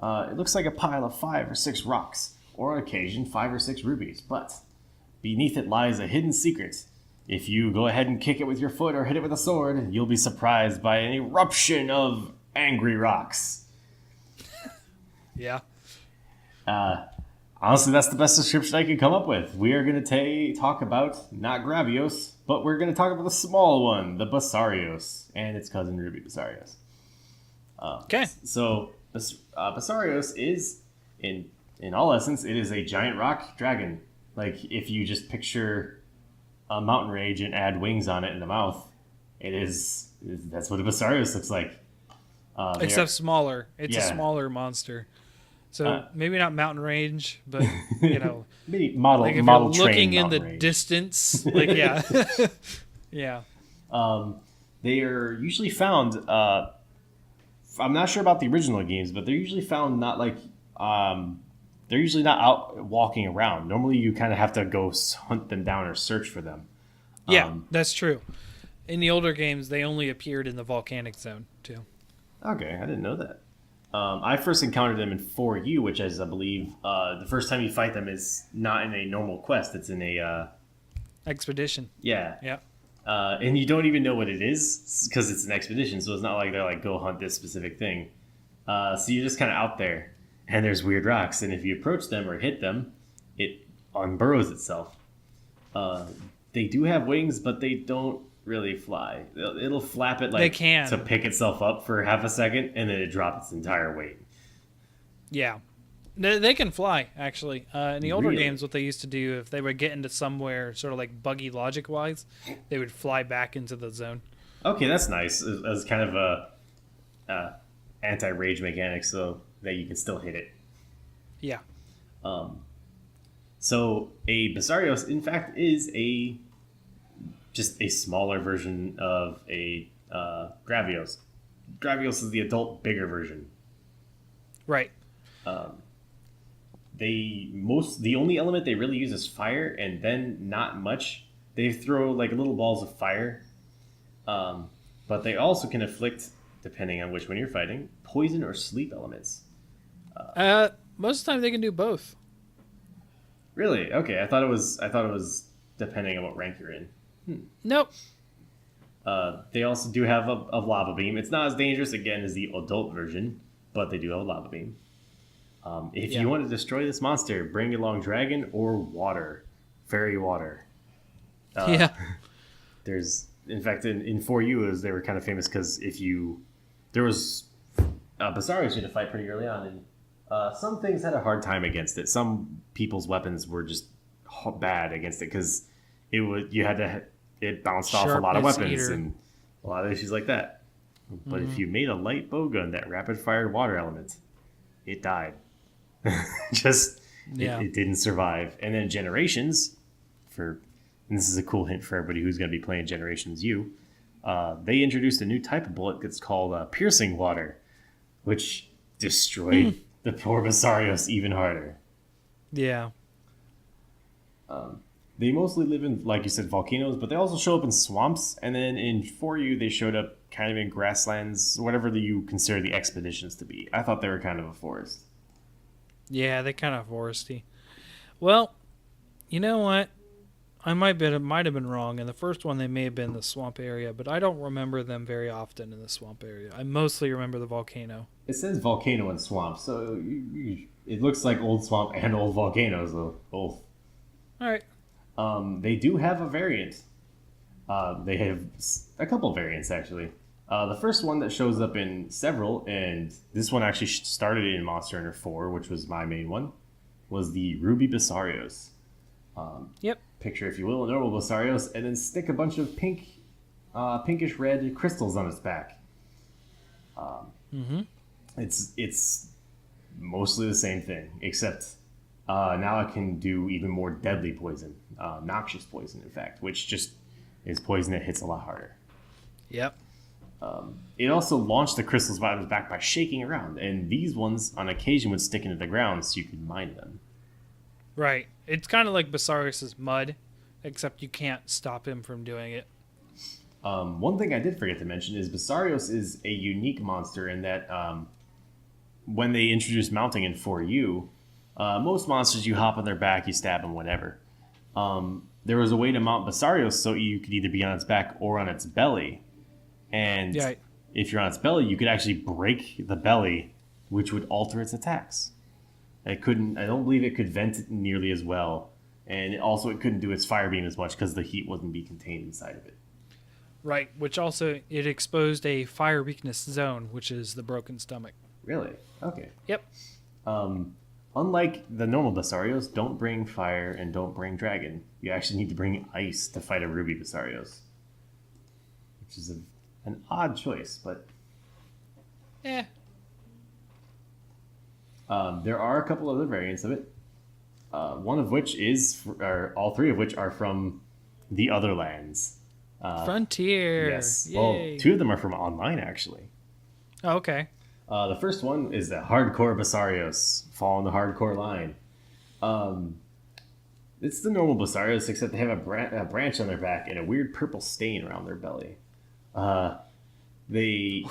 It looks like a pile of 5 or 6 rocks, or on occasion 5 or 6 rubies, but beneath it lies a hidden secret. If you go ahead and kick it with your foot or hit it with a sword, you'll be surprised by an eruption of angry rocks. Yeah. Honestly, that's the best description I could come up with. We are going to talk about, not Gravios, but we're going to talk about the small one, the Basarios, and its cousin Ruby Basarios. Okay. So, Basarios is, in all essence, it is a giant rock dragon. Like, if you just picture a mountain rage and add wings on it in the mouth, that's what a Basarios looks like. Except smaller. It's a Yeah. smaller monster. So maybe not mountain range, but Maybe model like if model you're looking train in the mountain range. distance, like yeah, yeah. They are usually found. I'm not sure about the original games, but they're usually found not like. They're usually not out walking around. Normally, you kind of have to go hunt them down or search for them. Yeah, that's true. In the older games, they only appeared in the volcanic zone too. Okay, I didn't know that. I first encountered them in 4U, which is, I believe, the first time you fight them is not in a normal quest. It's in a expedition. Yeah. Yeah. And you don't even know what it is because it's an expedition, so it's not like they're like, go hunt this specific thing. So you're just kind of out there, and there's weird rocks, and if you approach them or hit them, it unburrows itself. They do have wings, but they don't really fly. It'll flap it They can. to pick itself up for half a second, and then it drops its entire weight. Yeah. They can fly, actually. In the older Really? games, what they used to do, if they would get into somewhere sort of like buggy logic-wise, they would fly back into the zone. Okay, that's nice. As kind of a anti-rage mechanic, so that you can still hit it. Yeah. So a Basarios, in fact, is just a smaller version of a Gravios. Gravios is the adult, bigger version. Right. The only element they really use is fire, and then not much. They throw like little balls of fire, but they also can inflict, depending on which one you're fighting, poison or sleep elements. Most of the time, they can do both. Really? Okay, I thought it was depending on what rank you're in. Nope. They also do have a lava beam. It's not as dangerous, again, as the adult version, but they do have a lava beam. If you want to destroy this monster, bring along dragon or water. Fairy water. Yeah. In fact, in 4U, they were kind of famous because there was Basarios you had to fight pretty early on, and some things had a hard time against it. Some people's weapons were just bad against it because it bounced off a lot of Sharpness weapons eater. and a lot of issues like that. But if you made a light bowgun that rapid fired water element, it died. It didn't survive. And then Generations, and this is a cool hint for everybody who's going to be playing Generations U, they introduced a new type of bullet that's called piercing water, which destroyed the poor Basarios even harder. Yeah. They mostly live in, like you said, volcanoes, but they also show up in swamps. And then in 4U, they showed up kind of in grasslands, whatever you consider the expeditions to be. I thought they were kind of a forest. Yeah, they kind of foresty. Well, you know what? might have been wrong. In the first one, they may have been the swamp area, but I don't remember them very often in the swamp area. I mostly remember the volcano. It says volcano and swamp, so it looks like old swamp and old volcanoes, though, both. All right. They do have a variant. They have a couple variants, actually. The first one that shows up in several, and this one actually started in Monster Hunter 4, which was my main one, was the Ruby Basarios. Yep. Picture, if you will, a normal Basarios, and then stick a bunch of pinkish red crystals on its back. It's mostly the same thing, except now it can do even more deadly poison, noxious poison, in fact, which just is poison that hits a lot harder. Yep. It also launched the crystals out of its back by shaking around, and these ones on occasion would stick into the ground so you could mine them. Right. It's kind of like Basarius' mud, except you can't stop him from doing it. One thing I did forget to mention is Basarios is a unique monster in that when they introduced mounting in 4U, most monsters you hop on their back, you stab them, whatever. There was a way to mount Basarios so you could either be on its back or on its belly. And if you're on its belly, you could actually break the belly, which would alter its attacks. I don't believe it could vent it nearly as well. And it couldn't do its fire beam as much because the heat wouldn't be contained inside of it. Right, which also, it exposed a fire weakness zone, which is the broken stomach. Really? Okay. Yep. Unlike the normal Basarios, don't bring fire and don't bring dragon. You actually need to bring ice to fight a Ruby Basarios. Which is an odd choice, but... there are a couple other variants of it. One of which all three of which are from the other lands. Frontier. Yes. Yay. Well, two of them are from online, actually. Oh, okay. The first one is the Hardcore Basarios, fall in the hardcore line. It's the normal Basarios, except they have a branch on their back and a weird purple stain around their belly. They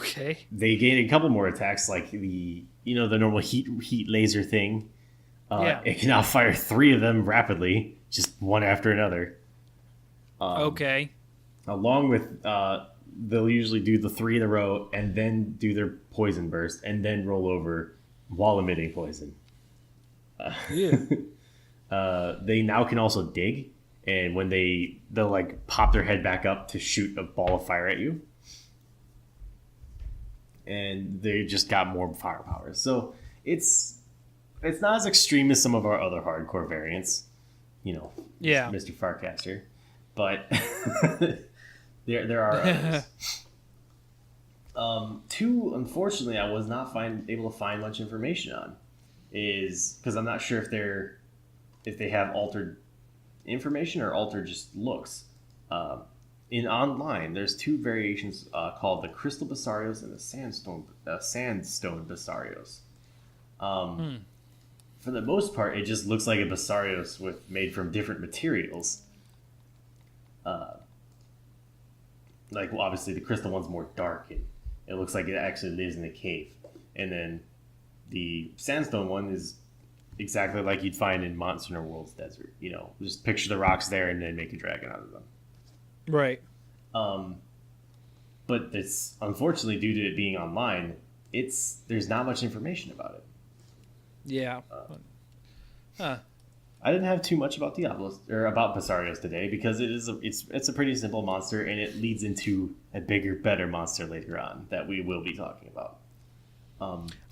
gain a couple more attacks, like the normal heat laser thing. It can now fire 3 of them rapidly, just one after another. Okay. Along with they'll usually do the 3 in a row and then do their poison burst and then roll over while emitting poison. They now can also dig, and when they'll like pop their head back up to shoot a ball of fire at you. And they just got more firepower. So it's not as extreme as some of our other hardcore variants, Mr. Farcaster, but there are others. 2, unfortunately, I was not able to find much information on, is because I'm not sure if they have altered information or altered just looks. In online, there's 2 variations called the Crystal Basarios and the Sandstone Basarios. For the most part, it just looks like a Basarios made from different materials. Obviously, the crystal one's more dark, and it looks like it actually lives in a cave. And then the sandstone one is exactly like you'd find in Monster Hunter World's desert. Just picture the rocks there and then make a dragon out of them. Right. But it's unfortunately, due to it being online, there's not much information about it. Yeah. I didn't have too much about about Basarios today because it's a pretty simple monster, and it leads into a bigger, better monster later on that we will be talking about.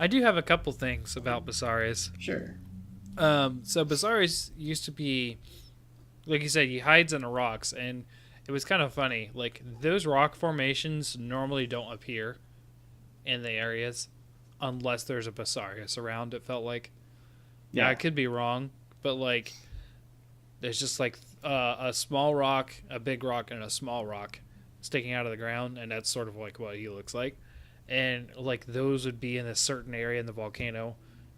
I do have a couple things about Basarius. Sure. So Basarius used to be, like you said, he hides in the rocks, and it was kind of funny. Like, those rock formations normally don't appear in the areas unless there's a Basarius around, it felt like. Yeah, I could be wrong, but like, there's just like a small rock, a big rock, and a small rock sticking out of the ground, and that's sort of like what he looks like. And like, those would be in a certain area in the volcano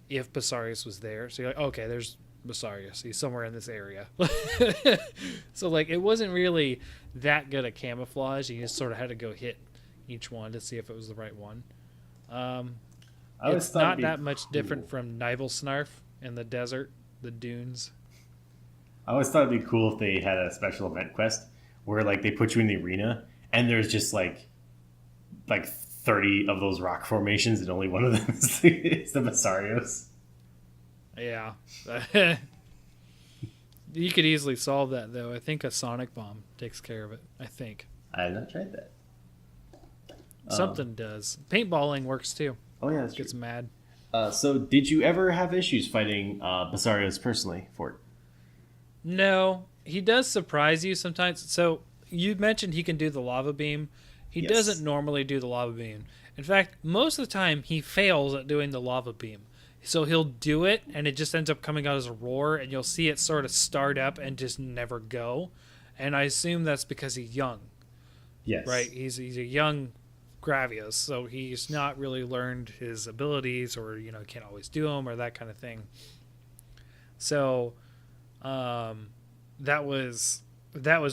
if Basarius was there. So you're like, okay, there's Basarius. He's somewhere in this area. So like, it wasn't really that good at camouflage. You just sort of had to go hit each one to see if it was the right one. It's not that much different from Nibelsnarf in the desert, the dunes. I always thought it'd be cool if they had a special event quest where like they put you in the arena and there's just like 30 of those rock formations and only one of them is the Basarios. Yeah. You could easily solve that, though. I think a sonic bomb takes care of it. I think. I have not tried that. Something does. Paintballing works, too. Oh, yeah, that's Gets true. mad. So did you ever have issues fighting Basarios personally, Fort? No. He does surprise you sometimes. So you mentioned he can do the lava beam. He Yes. doesn't normally do the lava beam. In fact, most of the time, he fails at doing the lava beam. So he'll do it, and it just ends up coming out as a roar, and you'll see it sort of start up and just never go. And I assume that's because he's young, Yes. right? He's a young Gravios, so he's not really learned his abilities, or can't always do them, or that kind of thing. So that was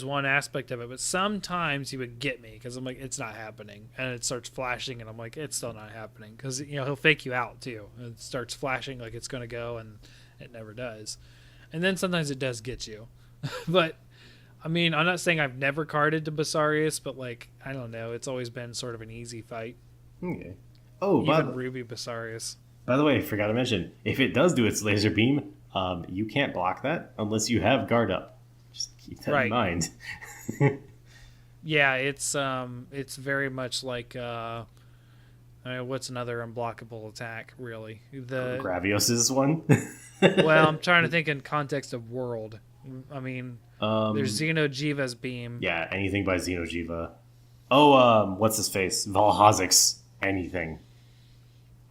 one aspect of it. But sometimes he would get me because I'm like, it's not happening, and it starts flashing, and I'm like, it's still not happening, because he'll fake you out too. It starts flashing like it's going to go, and it never does. And then sometimes it does get you. But I mean, I'm not saying I've never carded to Basarius, but like, I don't know, it's always been sort of an easy fight. Okay. Oh, Even Ruby Basarius. by the way, I forgot to mention, if it does do its laser beam, you can't block that unless you have guard up. Just keep that in mind. Yeah, it's very much like what's another unblockable attack, really? Gravios' one. Well, I'm trying to think in context of world. I mean, there's Xeno'jiva's beam. Yeah, anything by Xeno'jiva. Oh, what's his face? Valhazik's anything.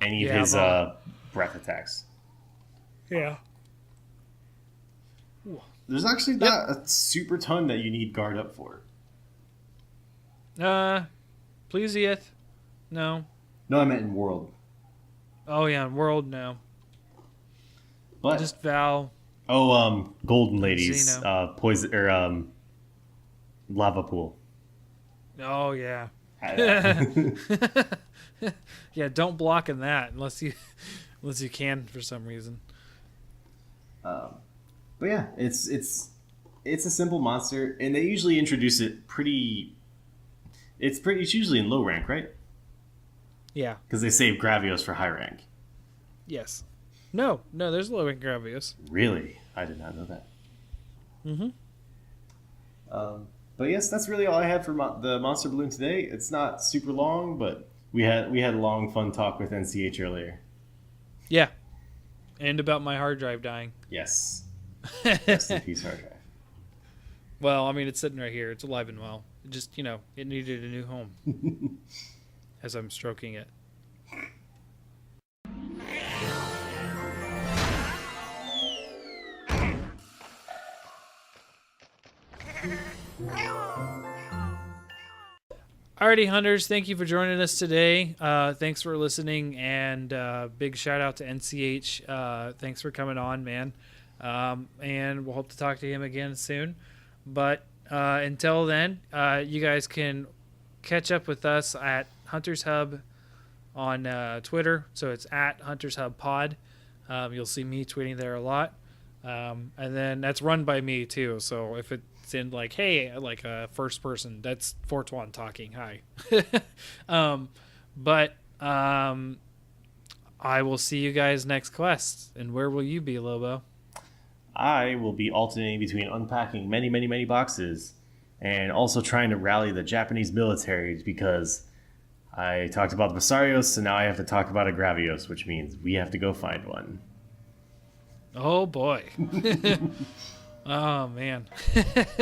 Any of his breath attacks. Yeah. There's actually not a super ton that you need guard up for. Pleasieth? No. No, I meant in world. Oh yeah, in world, no. But Just Val. oh, Golden Ladies, Xeno. poison or lava pool. Oh yeah. Yeah, don't block in that unless you can for some reason. But yeah, it's a simple monster, and they usually introduce it pretty. It's usually in low rank, right? Yeah. Because they save Gravios for high rank. Yes. No, there's low rank Gravios. Really, I did not know that. Mm-hmm. But yes, that's really all I had for the monster balloon today. It's not super long, but we had a long, fun talk with NCH earlier. Yeah. And about my hard drive dying. Yes. Rest in peace, hard drive. Well, I mean, it's sitting right here. It's alive and well. It just, it needed a new home. As I'm stroking it. Alrighty, hunters, thank you for joining us today. Thanks for listening, and big shout out to NCH. Thanks for coming on, man. And we'll hope to talk to him again soon. But until then, you guys can catch up with us at Hunters Hub on Twitter. So it's at Hunters Hub Pod. You'll see me tweeting there a lot. And then that's run by me too. So if it's in like, hey, like a first person, that's Fortuan talking. Hi. But I will see you guys next quest. And where will you be, Lobo? I will be alternating between unpacking many, many, many boxes and also trying to rally the Japanese military, because I talked about the Basarios, so now I have to talk about a Gravios, which means we have to go find one. Oh boy. Oh man. It's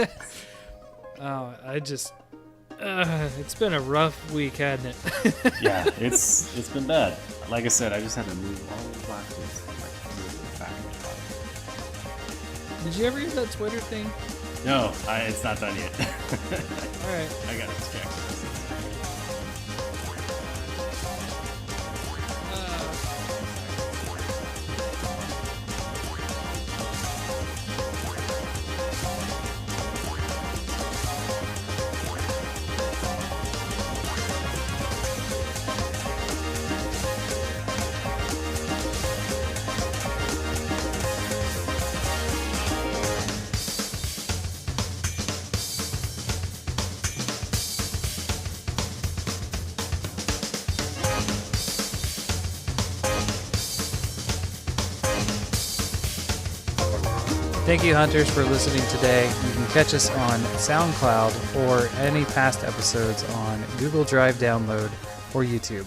been a rough week, hasn't it? Yeah, it's been bad. Like I said, I just had to move all the boxes back in the box. Did you ever use that Twitter thing? No, it's not done yet. All right. I gotta check. Thank you, hunters, for listening today. You can catch us on SoundCloud or any past episodes on Google Drive download or YouTube.